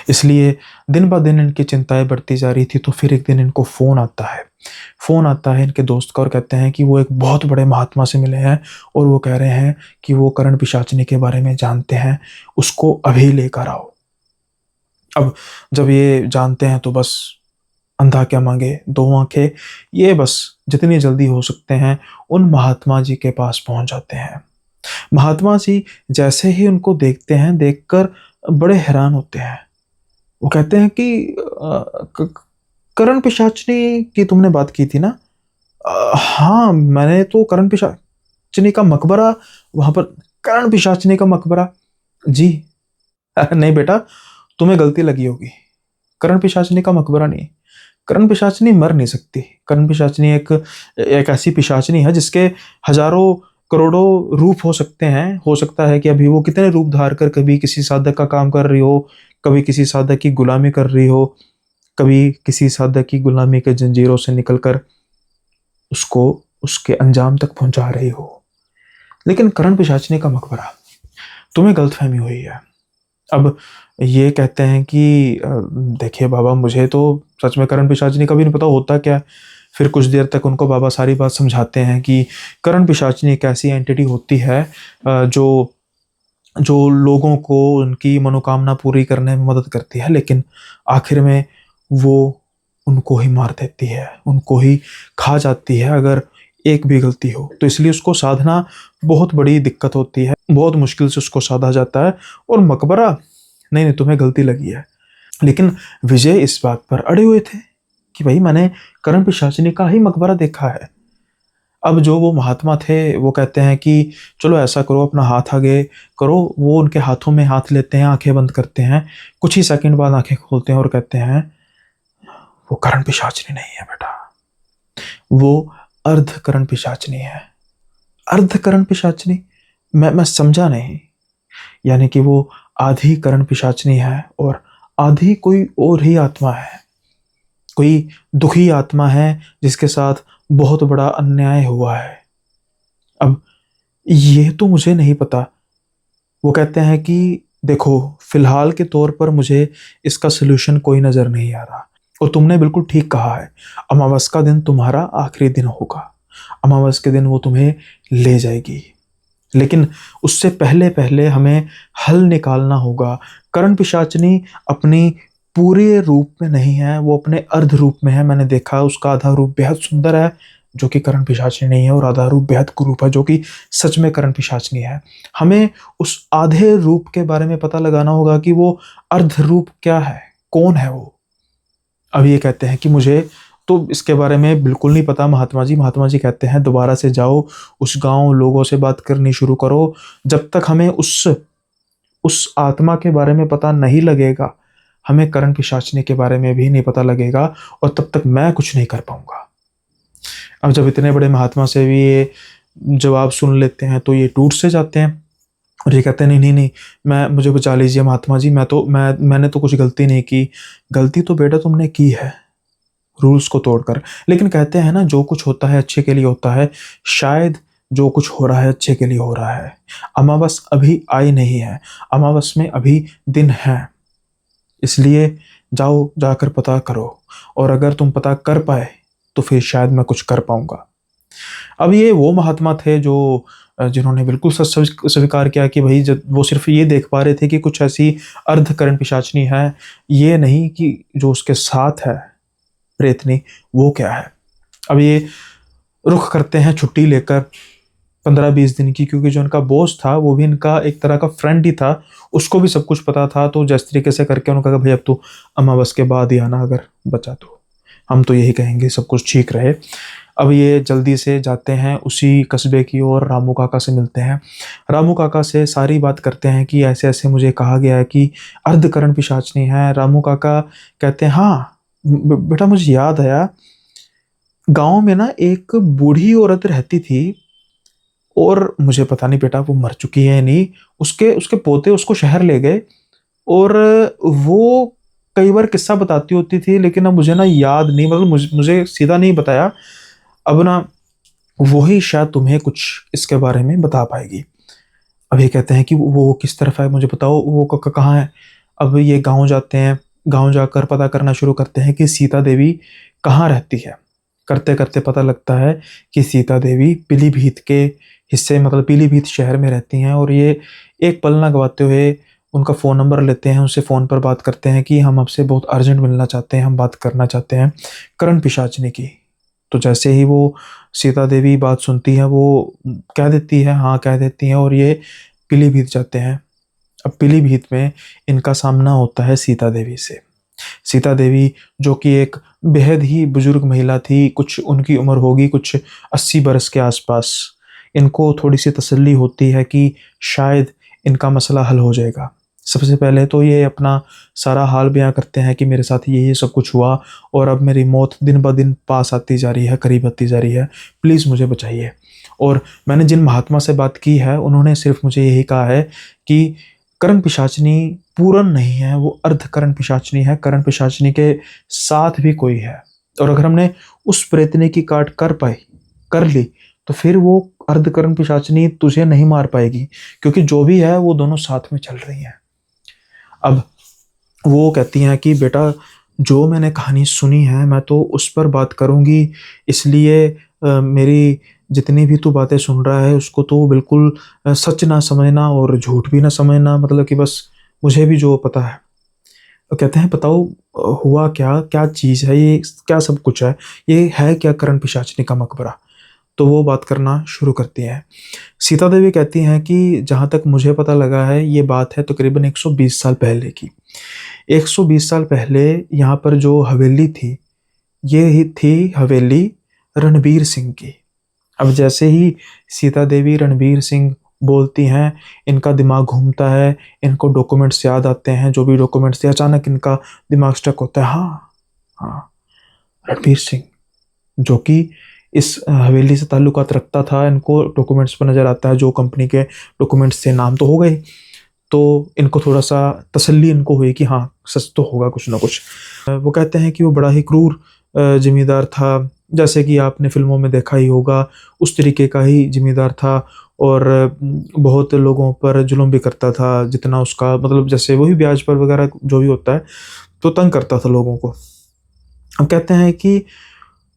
इसलिए दिन ब दिन इनकी चिंताएं बढ़ती जा रही थी। तो फिर एक दिन इनको फोन आता है इनके दोस्त का, और कहते हैं कि वो एक बहुत बड़े महात्मा से मिले हैं और वो कह रहे हैं कि वो करण पिशाचनी के बारे में जानते हैं, उसको अभी लेकर आओ। अब जब ये जानते हैं तो बस अंधा क्या मांगे दो आंखें, ये बस जितनी जल्दी हो सकते हैं उन महात्मा जी के पास पहुंच जाते हैं। महात्मा जी जैसे ही उनको देखते हैं, देखकर बड़े हैरान होते हैं। वो कहते हैं कि करण पिशाचनी की तुमने बात की थी ना? हाँ, मैंने तो करण पिशाचनी का मकबरा वहां पर। करण पिशाचनी का मकबरा? जी। नहीं बेटा, तुम्हें गलती लगी होगी। करण पिशाचनी का मकबरा नहीं। करण पिशाचनी मर नहीं सकती। करण पिशाचनी एक एक ऐसी पिशाचनी है जिसके हजारों करोड़ों रूप हो सकते हैं। हो सकता है कि अभी वो कितने रूप धार कर कभी किसी साधक का काम कर रही हो, कभी किसी साधक की गुलामी कर रही हो, कभी किसी साधक की गुलामी के जंजीरों से निकलकर उसको उसके अंजाम तक पहुंचा रही हो। लेकिन करण पिशाचनी का मकबरा, तुम्हें गलतफहमी हुई है। अब ये कहते हैं कि देखिए बाबा, मुझे तो सच में करण पिशाचनी का भी नहीं पता होता क्या। फिर कुछ देर तक उनको बाबा सारी बात समझाते हैं कि करण पिशाचनी एक ऐसी एंटिटी होती है जो जो लोगों को उनकी मनोकामना पूरी करने में मदद करती है, लेकिन आखिर में वो उनको ही मार देती है, उनको ही खा जाती है अगर एक भी गलती हो। तो इसलिए उसको साधना बहुत बड़ी दिक्कत होती है, बहुत मुश्किल से उसको साधा जाता है। और मकबरा, नहीं नहीं, तुम्हें गलती लगी है। लेकिन विजय इस बात पर अड़े हुए थे कि भाई मैंने करण पिशाचनी का ही मकबरा देखा है। अब जो वो महात्मा थे वो कहते हैं कि चलो ऐसा करो, अपना हाथ आगे करो। वो उनके हाथों में हाथ लेते हैं, आंखें बंद करते हैं, कुछ ही सेकंड बाद आंखें खोलते हैं और कहते हैं वो करण पिशाचनी नहीं है बेटा, वो अर्धकरण पिशाचनी है। अर्धकरण पिशाचनी? मैं समझा नहीं। यानी कि वो आधी करण पिशाचनी है और आधी कोई और ही आत्मा है, कोई दुखी आत्मा है जिसके साथ बहुत बड़ा अन्याय हुआ है। अब ये तो मुझे नहीं पता। वो कहते हैं कि देखो, फिलहाल के तौर पर मुझे इसका सलूशन कोई नजर नहीं आ रहा। और तुमने बिल्कुल ठीक कहा है, अमावस का दिन तुम्हारा आखिरी दिन होगा। अमावस के दिन वो तुम्हें ले जाएगी, लेकिन उससे पहले पहले हमें हल निकालना होगा। करण पिशाचनी अपनी पूरे रूप में नहीं है, वो अपने अर्ध रूप में है। मैंने देखा उसका आधा रूप बेहद सुंदर है जो कि करण पिशाचनी नहीं है, और आधा रूप बेहद कुरूप है जो कि सच में करण पिशाचनी है। हमें उस आधे रूप के बारे में पता लगाना होगा कि वो अर्ध रूप क्या है, कौन है वो। अब ये कहते हैं कि मुझे तो इसके बारे में बिल्कुल नहीं पता महात्मा जी। महात्मा जी कहते हैं दोबारा से जाओ, उस गांव लोगों से बात करनी शुरू करो। जब तक हमें उस आत्मा के बारे में पता नहीं लगेगा, हमें करण पिशाचनी के बारे में भी नहीं पता लगेगा, और तब तक मैं कुछ नहीं कर पाऊंगा। अब जब इतने बड़े महात्मा से भी ये जवाब सुन लेते हैं तो ये टूट से जाते हैं और ये कहते हैं नहीं नहीं नहीं, मुझे बचा लीजिए महात्मा जी, मैंने तो कुछ गलती नहीं की। गलती तो बेटा तुमने की है रूल्स को तोड़कर, लेकिन कहते हैं ना जो कुछ होता है अच्छे के लिए होता है। शायद जो कुछ हो रहा है अच्छे के लिए हो रहा है। अमावस अभी आई नहीं है, अमावस में अभी दिन है, इसलिए जाओ, जाकर पता करो, और अगर तुम पता कर पाए तो फिर शायद मैं कुछ कर पाऊंगा। अब ये वो महात्मा थे जो जिन्होंने बिल्कुल सच स्वीकार किया कि भाई जब वो सिर्फ ये देख पा रहे थे कि कुछ ऐसी अर्धकरण पिशाचनी है, ये नहीं कि जो उसके साथ है प्रेतनी वो क्या है। अब ये रुख करते हैं छुट्टी लेकर 15-20 दिन की, क्योंकि जो इनका बॉस था वो भी इनका एक तरह का फ्रेंड ही था, उसको भी सब कुछ पता था। तो जिस तरीके से करके उन्होंने कहा भाई अब तो अमावस के बाद ही आना, अगर बचा तो हम तो यही कहेंगे सब कुछ ठीक रहे। अब ये जल्दी से जाते हैं उसी कस्बे की ओर, रामू काका से मिलते हैं। रामू काका से सारी बात करते हैं कि ऐसे ऐसे मुझे कहा गया है कि अर्धकरण पिशाचनी है। रामू काका कहते हैं हाँ बेटा, मुझे याद आया, गांव में ना एक बूढ़ी औरत रहती थी, और मुझे पता नहीं बेटा वो मर चुकी है या नहीं। उसके उसके पोते उसको शहर ले गए, और वो कई बार किस्सा बताती होती थी, लेकिन अब मुझे ना याद नहीं, मतलब मुझे सीधा नहीं बताया। अब ना वही शायद तुम्हें कुछ इसके बारे में बता पाएगी। अब ये कहते हैं कि वो किस तरफ है, मुझे बताओ वो कहाँ है। अब ये गांव जाते हैं, गांव जाकर पता करना शुरू करते हैं कि सीता देवी कहाँ रहती है। करते करते पता लगता है कि सीता देवी पीलीभीत के हिस्से, मतलब पीलीभीत शहर में रहती हैं। और ये एक पल ना गवाते हुए उनका फ़ोन नंबर लेते हैं, उनसे फ़ोन पर बात करते हैं कि हम आपसे बहुत अर्जेंट मिलना चाहते हैं, हम बात करना चाहते हैं करण पिशाचनी की। तो जैसे ही वो सीता देवी बात सुनती है, वो कह देती है, हाँ कह देती हैं, और ये पीलीभीत जाते हैं। अब पीलीभीत में इनका सामना होता है सीता देवी से। सीता देवी जो कि एक बेहद ही बुजुर्ग महिला थी, कुछ उनकी उम्र होगी कुछ 80 बरस के आसपास। इनको थोड़ी सी तसल्ली होती है कि शायद इनका मसला हल हो जाएगा। सबसे पहले तो ये अपना सारा हाल बयां करते हैं कि मेरे साथ ये सब कुछ हुआ, और अब मेरी मौत दिन ब दिन पास आती जा रही है, करीब आती जा रही है, प्लीज़ मुझे बचाइए। और मैंने जिन महात्मा से बात की है उन्होंने सिर्फ मुझे यही कहा है कि करण पिशाचनी पूर्ण नहीं है, वो अर्ध करण पिशाचनी है, करण पिशाचनी के साथ भी कोई है। और अगर हमने उस प्रेतनी की काट कर ली, तो फिर वो अर्धकरण पिशाचनी तुझे नहीं मार पाएगी, क्योंकि जो भी है वो दोनों साथ में चल रही हैं। अब वो कहती हैं कि बेटा जो मैंने कहानी सुनी है मैं तो उस पर बात करूंगी, इसलिए मेरी जितनी भी तू बातें सुन रहा है उसको तो बिल्कुल सच ना समझना और झूठ भी ना समझना, मतलब कि बस मुझे भी जो पता है। तो कहते हैं बताओ हुआ क्या, क्या चीज़ है ये, क्या सब कुछ है, ये है क्या करण पिशाचनी का मकबरा। तो वो बात करना शुरू करती हैं। सीता देवी कहती हैं कि जहाँ तक मुझे पता लगा है ये बात है तकरीबन 120 साल पहले की। 120 साल पहले यहाँ पर जो हवेली थी, ये ही थी हवेली रणबीर सिंह की। अब जैसे ही सीता देवी रणबीर सिंह बोलती हैं, इनका दिमाग घूमता है, इनको डॉक्यूमेंट्स याद आते हैं, जो भी डॉक्यूमेंट्स थे, अचानक इनका दिमाग स्टक होता है। हाँ हाँ, रणबीर सिंह जो कि इस हवेली से ताल्लुकात रखता था, इनको डॉक्यूमेंट्स पर नज़र आता है, जो कंपनी के डॉक्यूमेंट्स थे, नाम तो हो गए। तो इनको थोड़ा सा तसल्ली इनको हुई कि हाँ सच तो होगा कुछ ना कुछ। वो कहते हैं कि वो बड़ा ही क्रूर ज़मींदार था, जैसे कि आपने फिल्मों में देखा ही होगा, उस तरीके का ही ज़मींदार था। और बहुत लोगों पर जुल्म भी करता था, जितना उसका मतलब, जैसे वही ब्याज पर वगैरह जो भी होता है, तो तंग करता था लोगों को। अब कहते हैं कि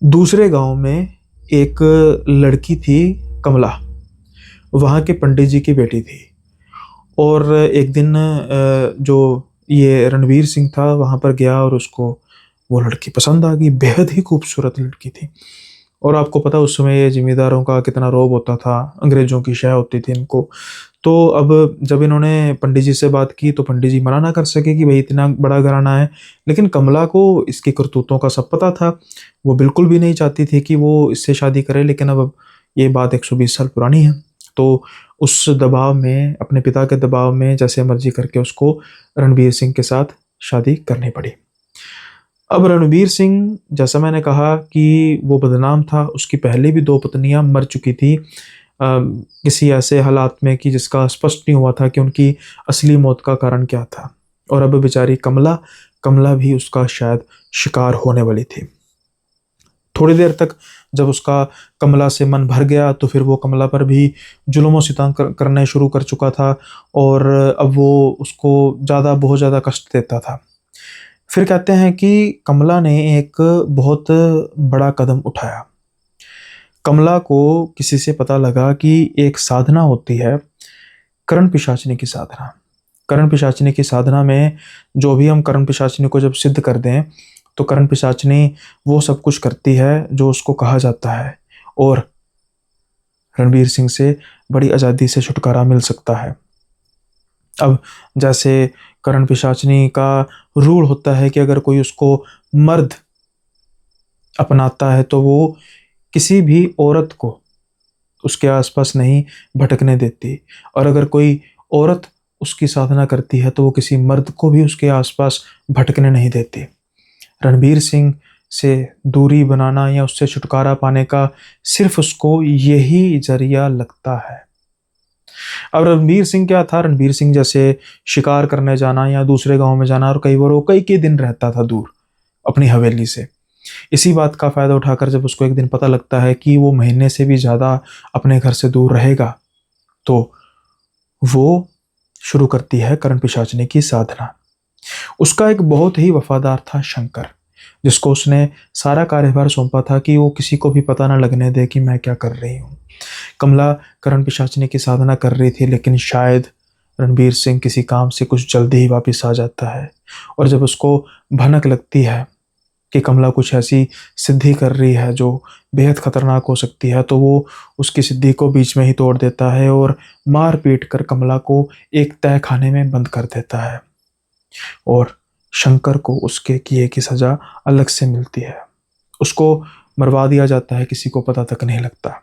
दूसरे गांव में एक लड़की थी, कमला, वहाँ के पंडित जी की बेटी थी। और एक दिन जो ये रणवीर सिंह था वहाँ पर गया और उसको वो लड़की पसंद आ गई, बेहद ही खूबसूरत लड़की थी। और आपको पता उस समय ये ज़मींदारों का कितना रौब होता था, अंग्रेज़ों की शह होती थी इनको। तो अब जब इन्होंने पंडित जी से बात की तो पंडित जी मना ना कर सके कि भाई इतना बड़ा घराना है, लेकिन कमला को इसकी करतूतों का सब पता था। वो बिल्कुल भी नहीं चाहती थी कि वो इससे शादी करे, लेकिन अब ये बात 120 साल पुरानी है। तो उस दबाव में, अपने पिता के दबाव में, जैसे मर्जी करके उसको रणवीर सिंह के साथ शादी करनी पड़ी। अब रणवीर सिंह, जैसा मैंने कहा कि वो बदनाम था, उसकी पहले भी 2 पत्नियां मर चुकी थी किसी ऐसे हालात में कि जिसका स्पष्ट नहीं हुआ था कि उनकी असली मौत का कारण क्या था। और अब बेचारी कमला कमला भी उसका शायद शिकार होने वाली थी। थोड़ी देर तक जब उसका कमला से मन भर गया तो फिर वो कमला पर भी जुल्म सितम करने शुरू कर चुका था, और अब वो उसको बहुत ज़्यादा कष्ट देता था। फिर कहते हैं कि कमला ने एक बहुत बड़ा कदम उठाया। कमला को किसी से पता लगा कि एक साधना होती है, करण पिशाचनी की साधना। करण पिशाचनी की साधना में जो भी हम करण पिशाचनी को जब सिद्ध कर दें, तो करण पिशाचनी वो सब कुछ करती है जो उसको कहा जाता है, और रणवीर सिंह से बड़ी आज़ादी से छुटकारा मिल सकता है। अब जैसे करण पिशाचनी का रूल होता है कि अगर कोई उसको मर्द अपनाता है तो वो किसी भी औरत को उसके आसपास नहीं भटकने देती, और अगर कोई औरत उसकी साधना करती है तो वो किसी मर्द को भी उसके आसपास भटकने नहीं देती। रणबीर सिंह से दूरी बनाना या उससे छुटकारा पाने का सिर्फ उसको यही जरिया लगता है। अब रणबीर सिंह क्या था, रणबीर सिंह जैसे शिकार करने जाना या दूसरे गांव में जाना, और कई बार वो कई कई दिन रहता था दूर अपनी हवेली से। इसी बात का फायदा उठाकर जब उसको एक दिन पता लगता है कि वो महीने से भी ज्यादा अपने घर से दूर रहेगा, तो वो शुरू करती है करण पिशाचनी की साधना। उसका एक बहुत ही वफादार था शंकर, जिसको उसने सारा कार्यभार सौंपा था कि वो किसी को भी पता ना लगने दे कि मैं क्या कर रही हूँ। कमला करण पिशाचनी की साधना कर रही थी, लेकिन शायद रणबीर सिंह किसी काम से कुछ जल्दी ही वापस आ जाता है, और जब उसको भनक लगती है कि कमला कुछ ऐसी सिद्धि कर रही है जो बेहद खतरनाक हो सकती है, तो वो उसकी सिद्धि को बीच में ही तोड़ देता है और मार पीट कर कमला को एक तय खाने में बंद कर देता है, और शंकर को उसके किए की सजा अलग से मिलती है। उसको मरवा दिया जाता है, किसी को पता तक नहीं लगता।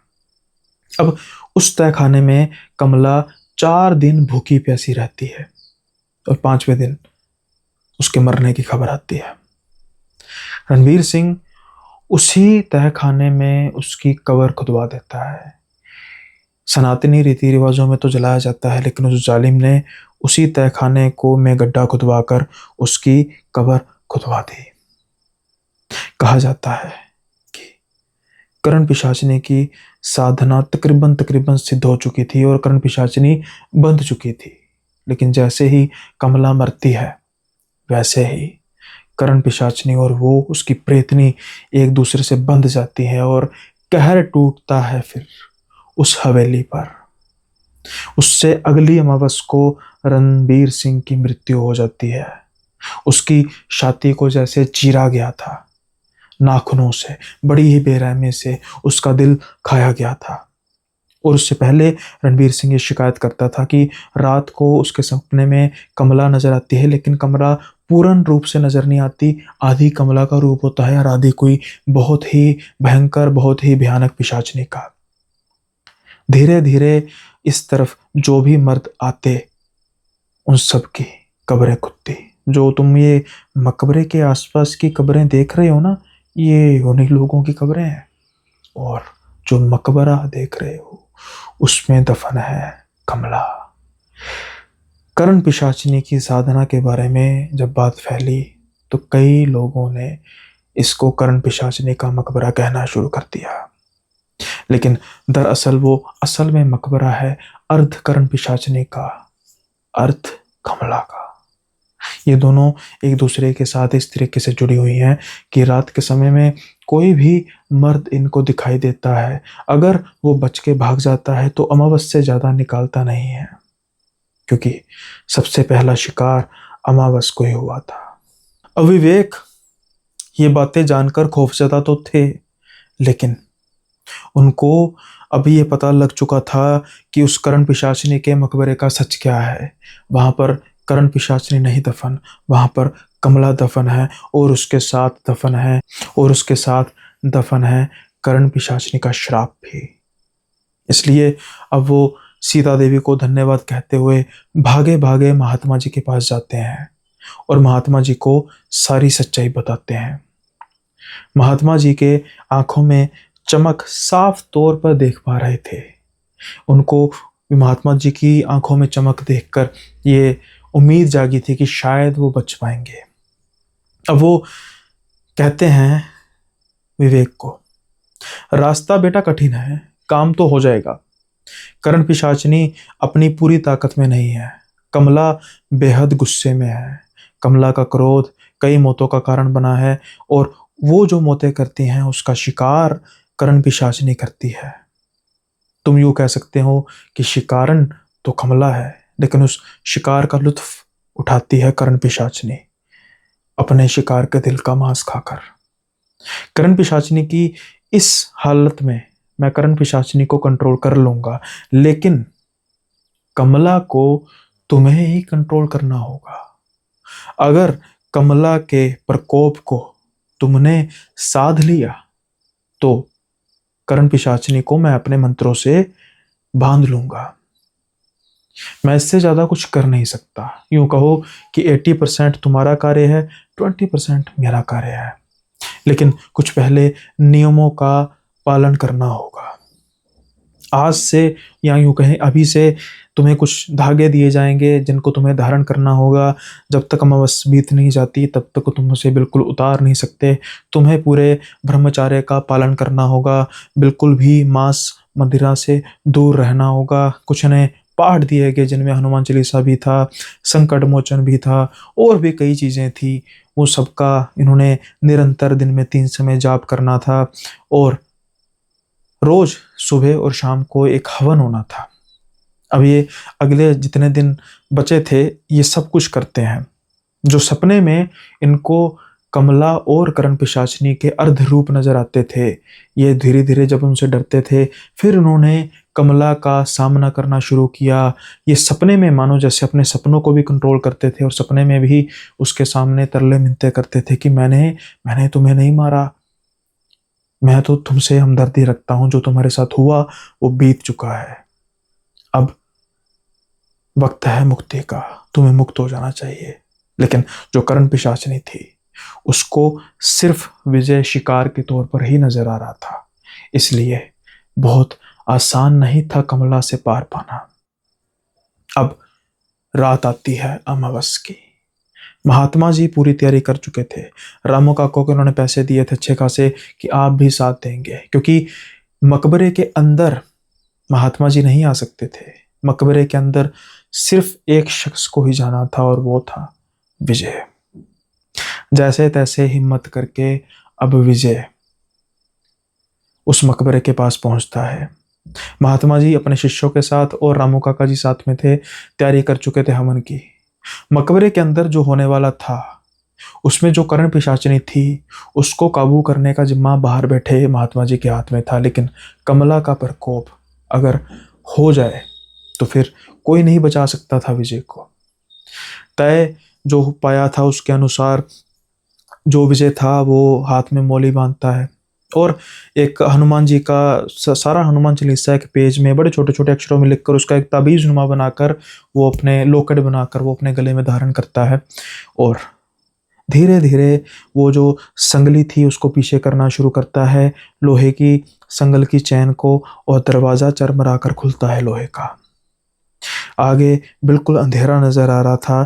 अब उस तय खाने में कमला 4 दिन भूखी प्यासी रहती है, और 5वें दिन उसके मरने की खबर आती है। रणवीर सिंह उसी तह खाने में उसकी कब्र खुदवा देता है। सनातनी रीति रिवाजों में तो जलाया जाता है, लेकिन उस जालिम ने उसी तह खाने को में गड्ढा खुदवा कर उसकी कब्र खुदवा दी। कहा जाता है कि करण पिशाचनी की साधना तकरीबन तकरीबन सिद्ध हो चुकी थी और करण पिशाचनी बंध चुकी थी, लेकिन जैसे ही कमला मरती है, वैसे ही करण पिशाचनी और वो उसकी प्रेतनी एक दूसरे से बंध जाती है, और कहर टूटता है फिर उस हवेली पर। उससे अगली अमावस को रणबीर सिंह की मृत्यु हो जाती है। उसकी छाती को जैसे चीरा गया था नाखूनों से, बड़ी ही बेरहमी से उसका दिल खाया गया था। और उससे पहले रणबीर सिंह ये शिकायत करता था कि रात को उसके सपने में कमला नजर आती है, लेकिन कमला पूर्ण रूप से नजर नहीं आती। आधी कमला का रूप होता है और आधी कोई बहुत ही भयंकर, बहुत ही भयानक पिशाचनी का। धीरे धीरे इस तरफ जो भी मर्द आते, उन सब की कब्रें खुदती। जो तुम ये मकबरे के आसपास की कब्रें देख रहे हो ना, ये उन्हीं लोगों की कब्रें हैं। और जो मकबरा देख रहे हो, उसमें दफन है कमला। करण पिशाचनी की साधना के बारे में जब बात फैली, तो कई लोगों ने इसको करण पिशाचनी का मकबरा कहना शुरू कर दिया, लेकिन दरअसल वो असल में मकबरा है अर्ध करण पिशाचनी का, अर्ध कमला का। ये दोनों एक दूसरे के साथ इस तरीके से जुड़ी हुई हैं कि रात के समय में कोई भी मर्द इनको दिखाई देता है, अगर वो बच के भाग जाता है तो अमावस से ज्यादा निकालता नहीं है, क्योंकि सबसे पहला शिकार अमावस को ही हुआ था। अविवेक ये बातें जानकर खौफजदा तो थे, लेकिन उनको अभी ये पता लग चुका था कि उस करण पिशाचनी के मकबरे का सच क्या है। वहां पर करण पिशाचनी नहीं दफन, वहां पर कमला दफन है, और उसके साथ दफन है करण पिशाचनी का श्राप भी। इसलिए अब वो सीता देवी को धन्यवाद कहते हुए भागे भागे महात्मा जी के पास जाते हैं और महात्मा जी को सारी सच्चाई बताते हैं। महात्मा जी के आंखों में चमक साफ तौर पर देख पा रहे थे। उनको महात्मा जी की आंखों में चमक देखकर ये उम्मीद जागी थी कि शायद वो बच पाएंगे। अब वो कहते हैं विवेक को, रास्ता बेटा कठिन है, काम तो हो जाएगा। करण पिशाचनी अपनी पूरी ताकत में नहीं है, कमला बेहद गुस्से में है। कमला का क्रोध कई मौतों का कारण बना है, और वो जो मौतें करती हैं उसका शिकार करण पिशाचनी करती है। तुम यूं कह सकते हो कि शिकारन तो कमला है, लेकिन उस शिकार का लुत्फ उठाती है करण पिशाचनी, अपने शिकार के दिल का मांस खाकर। करण पिशाचनी की इस हालत में मैं करण पिशाचनी को कंट्रोल कर लूंगा, लेकिन कमला को तुम्हें ही कंट्रोल करना होगा। अगर कमला के प्रकोप को तुमने साध लिया, तो करण पिशाचनी को मैं अपने मंत्रों से बांध लूंगा। मैं इससे ज्यादा कुछ कर नहीं सकता। यूं कहो कि 80% तुम्हारा कार्य है, 20% मेरा कार्य है। लेकिन कुछ पहले नियमों का पालन करना होगा। आज से, या यूं कहें अभी से, तुम्हें कुछ धागे दिए जाएंगे जिनको तुम्हें धारण करना होगा। जब तक अमावस्या बीत नहीं जाती तब तक तुम उसे बिल्कुल उतार नहीं सकते। तुम्हें पूरे ब्रह्मचर्य का पालन करना होगा। बिल्कुल भी मांस मदिरा से दूर रहना होगा। कुछ ने पाठ दिए गए जिनमें हनुमान चालीसा भी था, संकट मोचन भी था, और भी कई चीज़ें थी। वो सबका इन्होंने निरंतर दिन में 3 समय जाप करना था, और रोज सुबह और शाम को एक हवन होना था। अब ये अगले जितने दिन बचे थे ये सब कुछ करते हैं। जो सपने में इनको कमला और करण पिशाचिनी के अर्ध रूप नजर आते थे, ये धीरे धीरे जब उनसे डरते थे फिर उन्होंने कमला का सामना करना शुरू किया। ये सपने में मानो जैसे अपने सपनों को भी कंट्रोल करते थे, और सपने में भी उसके सामने तरले मिन्नतें करते थे कि मैंने मैंने तुम्हें नहीं मारा, मैं तो तुमसे हमदर्दी रखता हूं, जो तुम्हारे साथ हुआ वो बीत चुका है, अब वक्त है मुक्ति का, तुम्हें मुक्त हो जाना चाहिए। लेकिन जो करण पिशाचिनी थी उसको सिर्फ विजय शिकार के तौर पर ही नजर आ रहा था, इसलिए बहुत आसान नहीं था कमला से पार पाना। अब रात आती है अमावस की। महात्मा जी पूरी तैयारी कर चुके थे। रामू काका को उन्होंने पैसे दिए थे अच्छे खासे कि आप भी साथ देंगे, क्योंकि मकबरे के अंदर महात्मा जी नहीं आ सकते थे। मकबरे के अंदर सिर्फ एक शख्स को ही जाना था, और वो था विजय। जैसे तैसे हिम्मत करके अब विजय उस मकबरे के पास पहुंचता है। महात्मा जी अपने शिष्यों के साथ और रामू काका जी साथ में थे, तैयारी कर चुके थे हवन की। मकबरे के अंदर जो होने वाला था उसमें जो करण पिशाचिनी थी उसको काबू करने का जिम्मा बाहर बैठे महात्मा जी के हाथ में था, लेकिन कमला का प्रकोप अगर हो जाए तो फिर कोई नहीं बचा सकता था विजय को। तय जो पाया था उसके अनुसार जो विजय था वो हाथ में मौली बांधता है, और एक हनुमान जी का सारा हनुमान चालीसा एक पेज में बड़े छोटे छोटे अक्षरों में लिखकर उसका एक ताबीज नुमा बनाकर वो अपने लोकट बनाकर वो अपने गले में धारण करता है। और धीरे धीरे वो जो संगली थी उसको पीछे करना शुरू करता है, लोहे की संगल की चैन को, और दरवाजा चरमरा कर खुलता है लोहे का। आगे बिल्कुल अंधेरा नजर आ रहा था,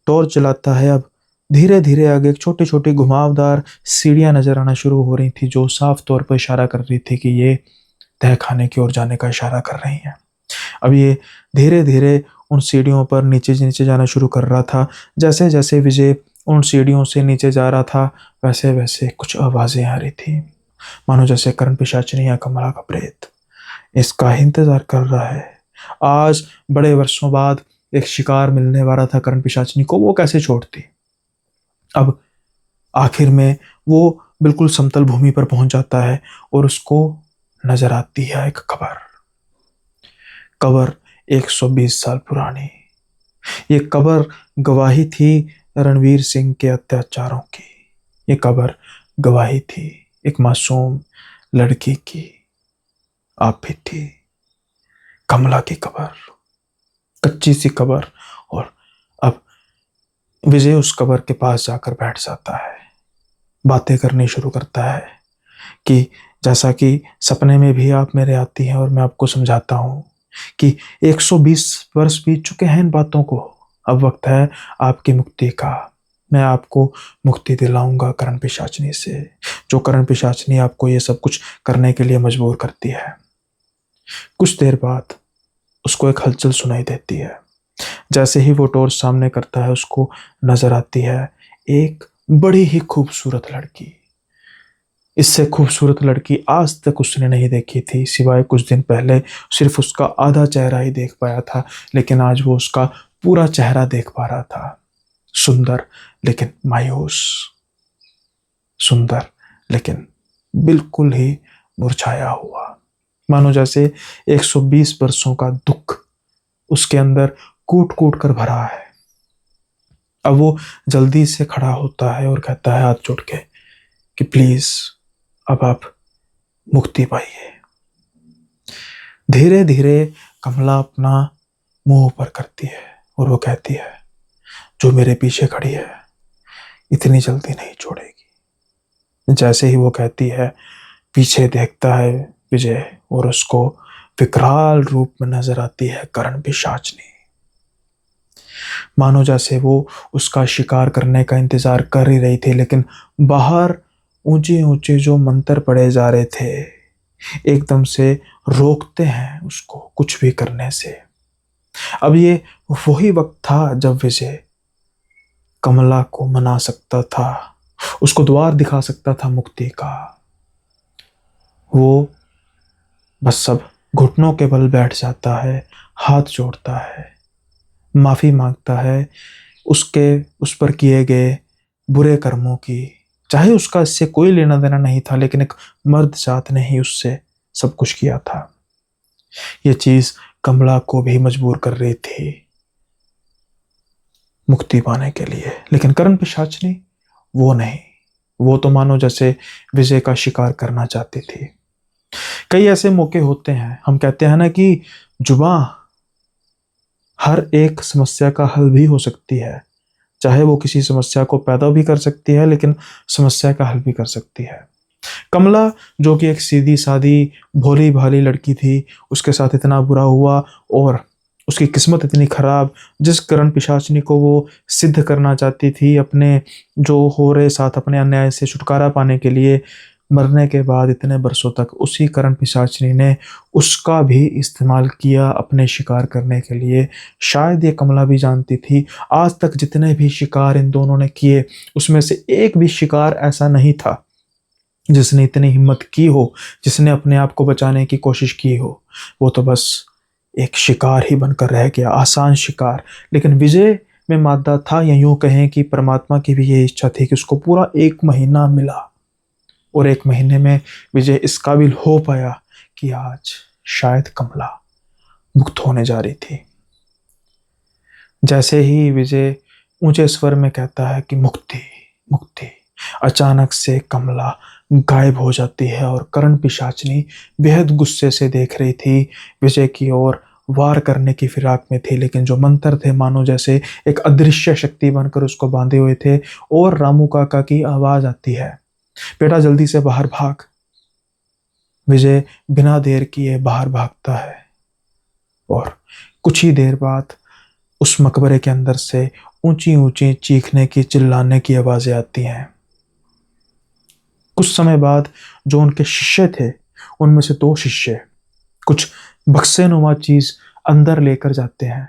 टॉर्च जलाता है। अब धीरे धीरे आगे एक छोटी छोटी घुमावदार सीढ़ियां नजर आना शुरू हो रही थी, जो साफ तौर पर इशारा कर रही थी कि ये तह खाने की ओर जाने का इशारा कर रही हैं। अब ये धीरे धीरे उन सीढ़ियों पर नीचे नीचे जाना शुरू कर रहा था। जैसे जैसे विजय उन सीढ़ियों से नीचे जा रहा था वैसे वैसे कुछ आवाजें आ रही थी, मानो जैसे करण पिशाचिनी या कमला का प्रेत इसका ही इंतजार कर रहा है। आज बड़े वर्षों बाद एक शिकार मिलने वाला था करण पिशाचिनी को, वो कैसे छोड़ती। अब आखिर में वो बिल्कुल समतल भूमि पर पहुंच जाता है, और उसको नजर आती है एक कब्र। कब्र 120 साल पुरानी। ये कब्र गवाही थी रणवीर सिंह के अत्याचारों की। ये कब्र गवाही थी एक मासूम लड़की की। आप भी थी कमला की कब्र, कच्ची सी कब्र। और अब विजय उस कब्र के पास जाकर बैठ जाता है, बातें करनी शुरू करता है कि जैसा कि सपने में भी आप मेरे आती हैं और मैं आपको समझाता हूं कि 120 वर्ष बीत चुके हैं इन बातों को, अब वक्त है आपकी मुक्ति का। मैं आपको मुक्ति दिलाऊंगा करण पिशाचिनी से, जो करण पिशाचिनी आपको ये सब कुछ करने के लिए मजबूर करती है। कुछ देर बाद उसको एक हलचल सुनाई देती है। जैसे ही वो टॉर्च सामने करता है उसको नजर आती है एक बड़ी ही खूबसूरत लड़की। इससे खूबसूरत लड़की आज तक उसने नहीं देखी थी, सिवाय कुछ दिन पहले सिर्फ उसका आधा चेहरा ही देख पाया था, लेकिन आज वो उसका पूरा चेहरा देख पा रहा था। सुंदर लेकिन मायूस, सुंदर लेकिन बिल्कुल ही मुरझाया हुआ, मानो जैसे 120 वर्षों का दुख उसके अंदर कूट कूट कर भरा है। अब वो जल्दी से खड़ा होता है और कहता है हाथ जोड़ के कि प्लीज अब आप मुक्ति पाइए। धीरे धीरे कमला अपना मुंह ऊपर करती है और वो कहती है जो मेरे पीछे खड़ी है इतनी जल्दी नहीं छोड़ेगी, जैसे ही वो कहती है, पीछे देखता है विजय और उसको विकराल रूप में नजर आती है करण पिशाचनी। मानो जैसे वो उसका शिकार करने का इंतजार कर ही रही थी, लेकिन बाहर ऊंचे ऊंचे जो मंत्र पड़े जा रहे थे एकदम से रोकते हैं उसको कुछ भी करने से। अब ये वही वक्त था जब विजय कमला को मना सकता था, उसको द्वार दिखा सकता था मुक्ति का। वो बस सब घुटनों के बल बैठ जाता है, हाथ जोड़ता है, माफी मांगता है उसके उस पर किए गए बुरे कर्मों की। चाहे उसका इससे कोई लेना देना नहीं था, लेकिन एक मर्द जात ने ही उससे सब कुछ किया था। ये चीज कमला को भी मजबूर कर रही थी मुक्ति पाने के लिए, लेकिन करण पिशाचनी वो नहीं। वो तो मानो जैसे विजय का शिकार करना चाहती थी। कई ऐसे मौके होते हैं, हम कहते हैं ना कि जुबां हर एक समस्या का हल भी हो सकती है। चाहे वो किसी समस्या को पैदा भी कर सकती है, लेकिन समस्या का हल भी कर सकती है। कमला जो कि एक सीधी सादी भोली भाली लड़की थी, उसके साथ इतना बुरा हुआ और उसकी किस्मत इतनी खराब, जिस करण पिशाचनी को वो सिद्ध करना चाहती थी अपने जो हो रहे साथ अपने अन्याय से छुटकारा पाने के लिए, मरने के बाद इतने बरसों तक उसी करण पिशाचनी ने उसका भी इस्तेमाल किया अपने शिकार करने के लिए। शायद ये कमला भी जानती थी, आज तक जितने भी शिकार इन दोनों ने किए उसमें से एक भी शिकार ऐसा नहीं था जिसने इतनी हिम्मत की हो, जिसने अपने आप को बचाने की कोशिश की हो। वो तो बस एक शिकार ही बनकर रह गया, आसान शिकार। लेकिन विजय में मादा था, या यूं कहें कि परमात्मा की भी ये इच्छा थी कि उसको पूरा 1 महीना मिला, और 1 महीने में विजय इस काबिल हो पाया कि आज शायद कमला मुक्त होने जा रही थी। जैसे ही विजय ऊंचे स्वर में कहता है कि मुक्ति मुक्ति, अचानक से कमला गायब हो जाती है और करण पिशाचनी बेहद गुस्से से देख रही थी विजय की ओर, वार करने की फिराक में थी, लेकिन जो मंत्र थे मानो जैसे एक अदृश्य शक्ति बनकर उसको बांधे हुए थे। और रामू काका की आवाज आती है, बेटा जल्दी से बाहर भाग। विजय बिना देर किए बाहर भागता है और कुछ ही देर बाद उस मकबरे के अंदर से ऊंची ऊंची चीखने की चिल्लाने की आवाजें आती हैं। कुछ समय बाद जो उनके शिष्य थे उनमें से 2 शिष्य कुछ बक्सेनुमा चीज अंदर लेकर जाते हैं।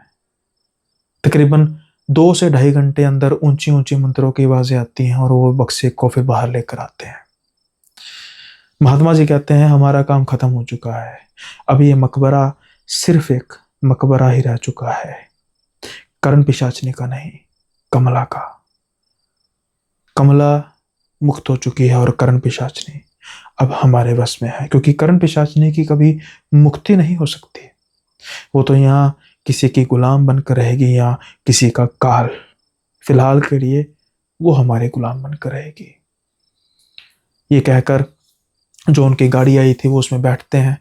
तकरीबन 2 से 2.5 घंटे अंदर ऊंची ऊंची मंत्रों की आवाजें आती हैं और वो बक्से को फिर बाहर लेकर आते हैं। महात्मा जी कहते हैं हमारा काम खत्म हो चुका है, अब ये मकबरा सिर्फ एक मकबरा ही रह चुका है, करण पिशाचनी का नहीं, कमला का। कमला मुक्त हो चुकी है और करण पिशाचनी अब हमारे बस में है, क्योंकि करण पिशाचनी की कभी मुक्ति नहीं हो सकती। वो तो यहाँ किसी की गुलाम बनकर रहेगी या किसी का काल। फिलहाल के लिए वो हमारे गुलाम बनकर रहेगी। ये कहकर जो उनकी गाड़ी आई थी वो उसमें बैठते हैं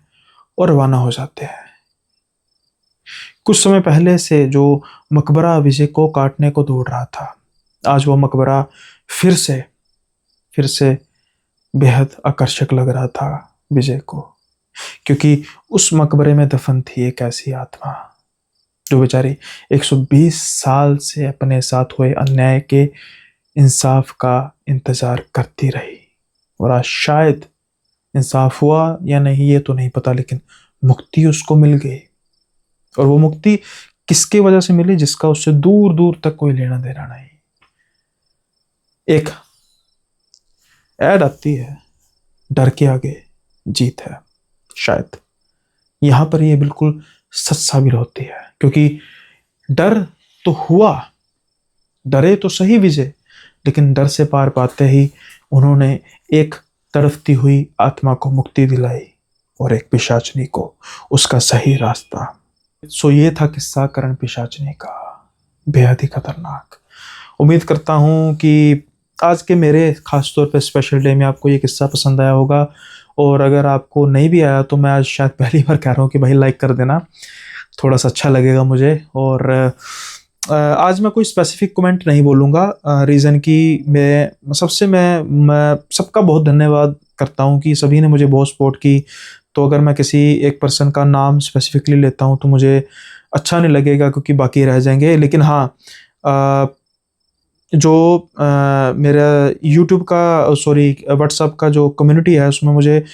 और रवाना हो जाते हैं। कुछ समय पहले से जो मकबरा विजय को काटने को दौड़ रहा था, आज वो मकबरा फिर से बेहद आकर्षक लग रहा था विजय को, क्योंकि उस मकबरे में दफन थी एक ऐसी आत्मा जो बेचारी 120 साल से अपने साथ हुए अन्याय के इंसाफ का इंतजार करती रही। और आज शायद इंसाफ हुआ या नहीं ये तो नहीं पता, लेकिन मुक्ति उसको मिल गई। और वो मुक्ति किसकी वजह से मिली? जिसका उससे दूर दूर तक कोई लेना देना नहीं। एक ऐड आती है, डर के आगे जीत है। शायद यहां पर ये बिल्कुल सच साबित होती है, क्योंकि डर तो हुआ, डरे तो सही विजय, लेकिन डर से पार पाते ही उन्होंने एक तड़पती हुई आत्मा को मुक्ति दिलाई और एक पिशाचनी को उसका सही रास्ता। सो ये था किस्सा करण पिशाचनी का, बेहद ही खतरनाक। उम्मीद करता हूँ कि आज के मेरे खास तौर पे स्पेशल डे में आपको ये किस्सा पसंद आया होगा। और अगर आपको नहीं भी आया तो मैं आज शायद पहली बार कह रहा हूँ कि भाई लाइक कर देना, थोड़ा सा अच्छा लगेगा मुझे। और आज मैं कोई स्पेसिफिक कमेंट नहीं बोलूँगा, रीज़न कि मैं सबका बहुत धन्यवाद करता हूँ कि सभी ने मुझे बहुत सपोर्ट की। तो अगर मैं किसी एक पर्सन का नाम स्पेसिफिकली लेता हूँ तो मुझे अच्छा नहीं लगेगा, क्योंकि बाकी रह जाएँगे। लेकिन हाँ, अ, जो मेरा यूट्यूब का, सॉरी, व्हाट्सएप का जो कम्युनिटी है उसमें मुझे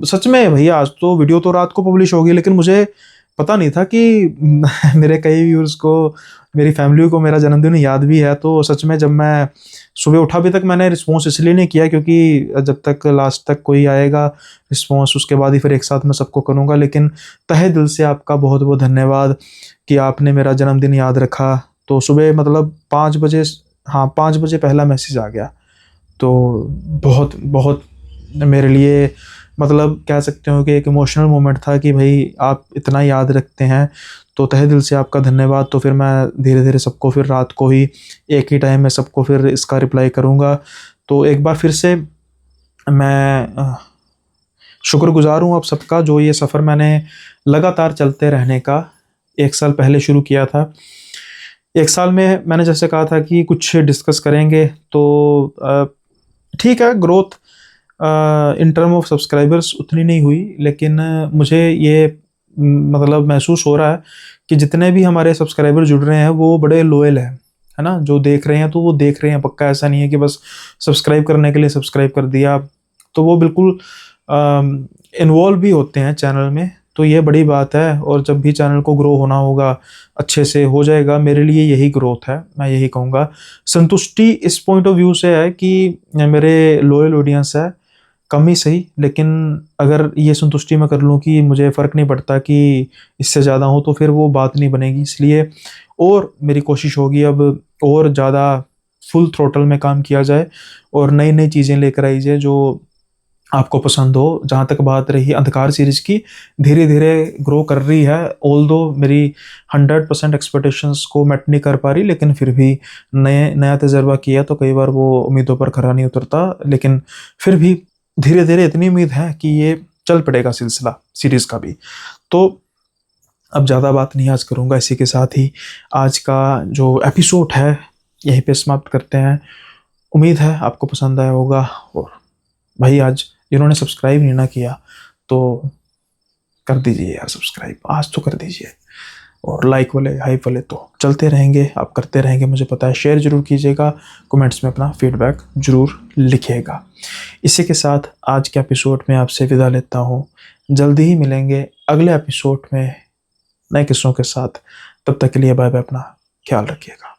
सच में भैया, आज तो वीडियो तो रात को पब्लिश होगी, लेकिन मुझे पता नहीं था कि मेरे कई व्यूअर्स को, मेरी फैमिली को मेरा जन्मदिन याद भी है। तो सच में जब मैं सुबह उठा, अभी तक मैंने रिस्पॉन्स इसलिए नहीं किया क्योंकि जब तक लास्ट तक कोई आएगा रिस्पॉन्स, उसके बाद ही फिर एक साथ मैं सबको करूँगा। लेकिन तहे दिल से आपका बहुत बहुत धन्यवाद कि आपने मेरा जन्मदिन याद रखा। तो सुबह मतलब 5 बजे, हाँ 5 बजे पहला मैसेज आ गया। तो बहुत बहुत मेरे लिए, मतलब कह सकते हो कि एक इमोशनल मोमेंट था कि भाई आप इतना याद रखते हैं, तो तहे दिल से आपका धन्यवाद। तो फिर मैं धीरे धीरे सबको फिर रात को ही एक ही टाइम में सबको फिर इसका रिप्लाई करूँगा। तो एक बार फिर से मैं शुक्रगुजार हूँ आप सबका, जो ये सफ़र मैंने लगातार चलते रहने का 1 साल पहले शुरू किया था। 1 साल में मैंने जैसे कहा था कि कुछ डिस्कस करेंगे, तो ठीक है, growth in term of subscribers उतनी नहीं हुई, लेकिन मुझे ये मतलब महसूस हो रहा है कि जितने भी हमारे सब्सक्राइबर जुड़ रहे हैं वो बड़े लोयल हैं, है ना। जो देख रहे हैं तो वो देख रहे हैं पक्का, ऐसा नहीं है कि बस सब्सक्राइब करने के लिए सब्सक्राइब कर दिया। तो वो बिल्कुल इन्वॉल्व भी होते हैं चैनल में। तो ये बड़ी बात है, और जब भी चैनल को ग्रो होना होगा, अच्छे से हो जाएगा। मेरे लिए यही ग्रोथ है, मैं यही कहूँगा। संतुष्टि इस पॉइंट ऑफ व्यू से है कि मेरे लॉयल ऑडियंस है, कम ही सही, लेकिन अगर ये संतुष्टि मैं कर लूँ कि मुझे फ़र्क नहीं पड़ता कि इससे ज़्यादा हो, तो फिर वो बात नहीं बनेगी। इसलिए और मेरी कोशिश होगी अब और ज़्यादा फुल थ्रोटल में काम किया जाए और नई नई चीज़ें लेकर आई जाए जो आपको पसंद हो। जहाँ तक बात रही अंधकार सीरीज़ की, धीरे धीरे ग्रो कर रही है। ऑल्दो मेरी 100% एक्सपेक्टेशंस को मैट नहीं कर पा रही, लेकिन फिर भी नया तजर्बा किया तो कई बार वो उम्मीदों पर खरा नहीं उतरता। लेकिन फिर भी धीरे धीरे इतनी उम्मीद है कि ये चल पड़ेगा सिलसिला सीरीज़ का भी। तो अब ज़्यादा बात नहीं आज करूँगा, इसी के साथ ही आज का जो एपिसोड है यहीं पे समाप्त करते हैं। उम्मीद है आपको पसंद आया होगा। और भाई, आज जिन्होंने सब्सक्राइब नहीं ना किया तो कर दीजिए यार सब्सक्राइब, आज तो कर दीजिए। और लाइक वाले, हाइप वाले तो चलते रहेंगे, आप करते रहेंगे, मुझे पता है। शेयर ज़रूर कीजिएगा, कमेंट्स में अपना फीडबैक ज़रूर लिखिएगा। इसी के साथ आज के एपिसोड में आपसे विदा लेता हूँ। जल्दी ही मिलेंगे अगले एपिसोड में नए किस्सों के साथ। तब तक के लिए बाय बाय, अपना ख्याल रखिएगा।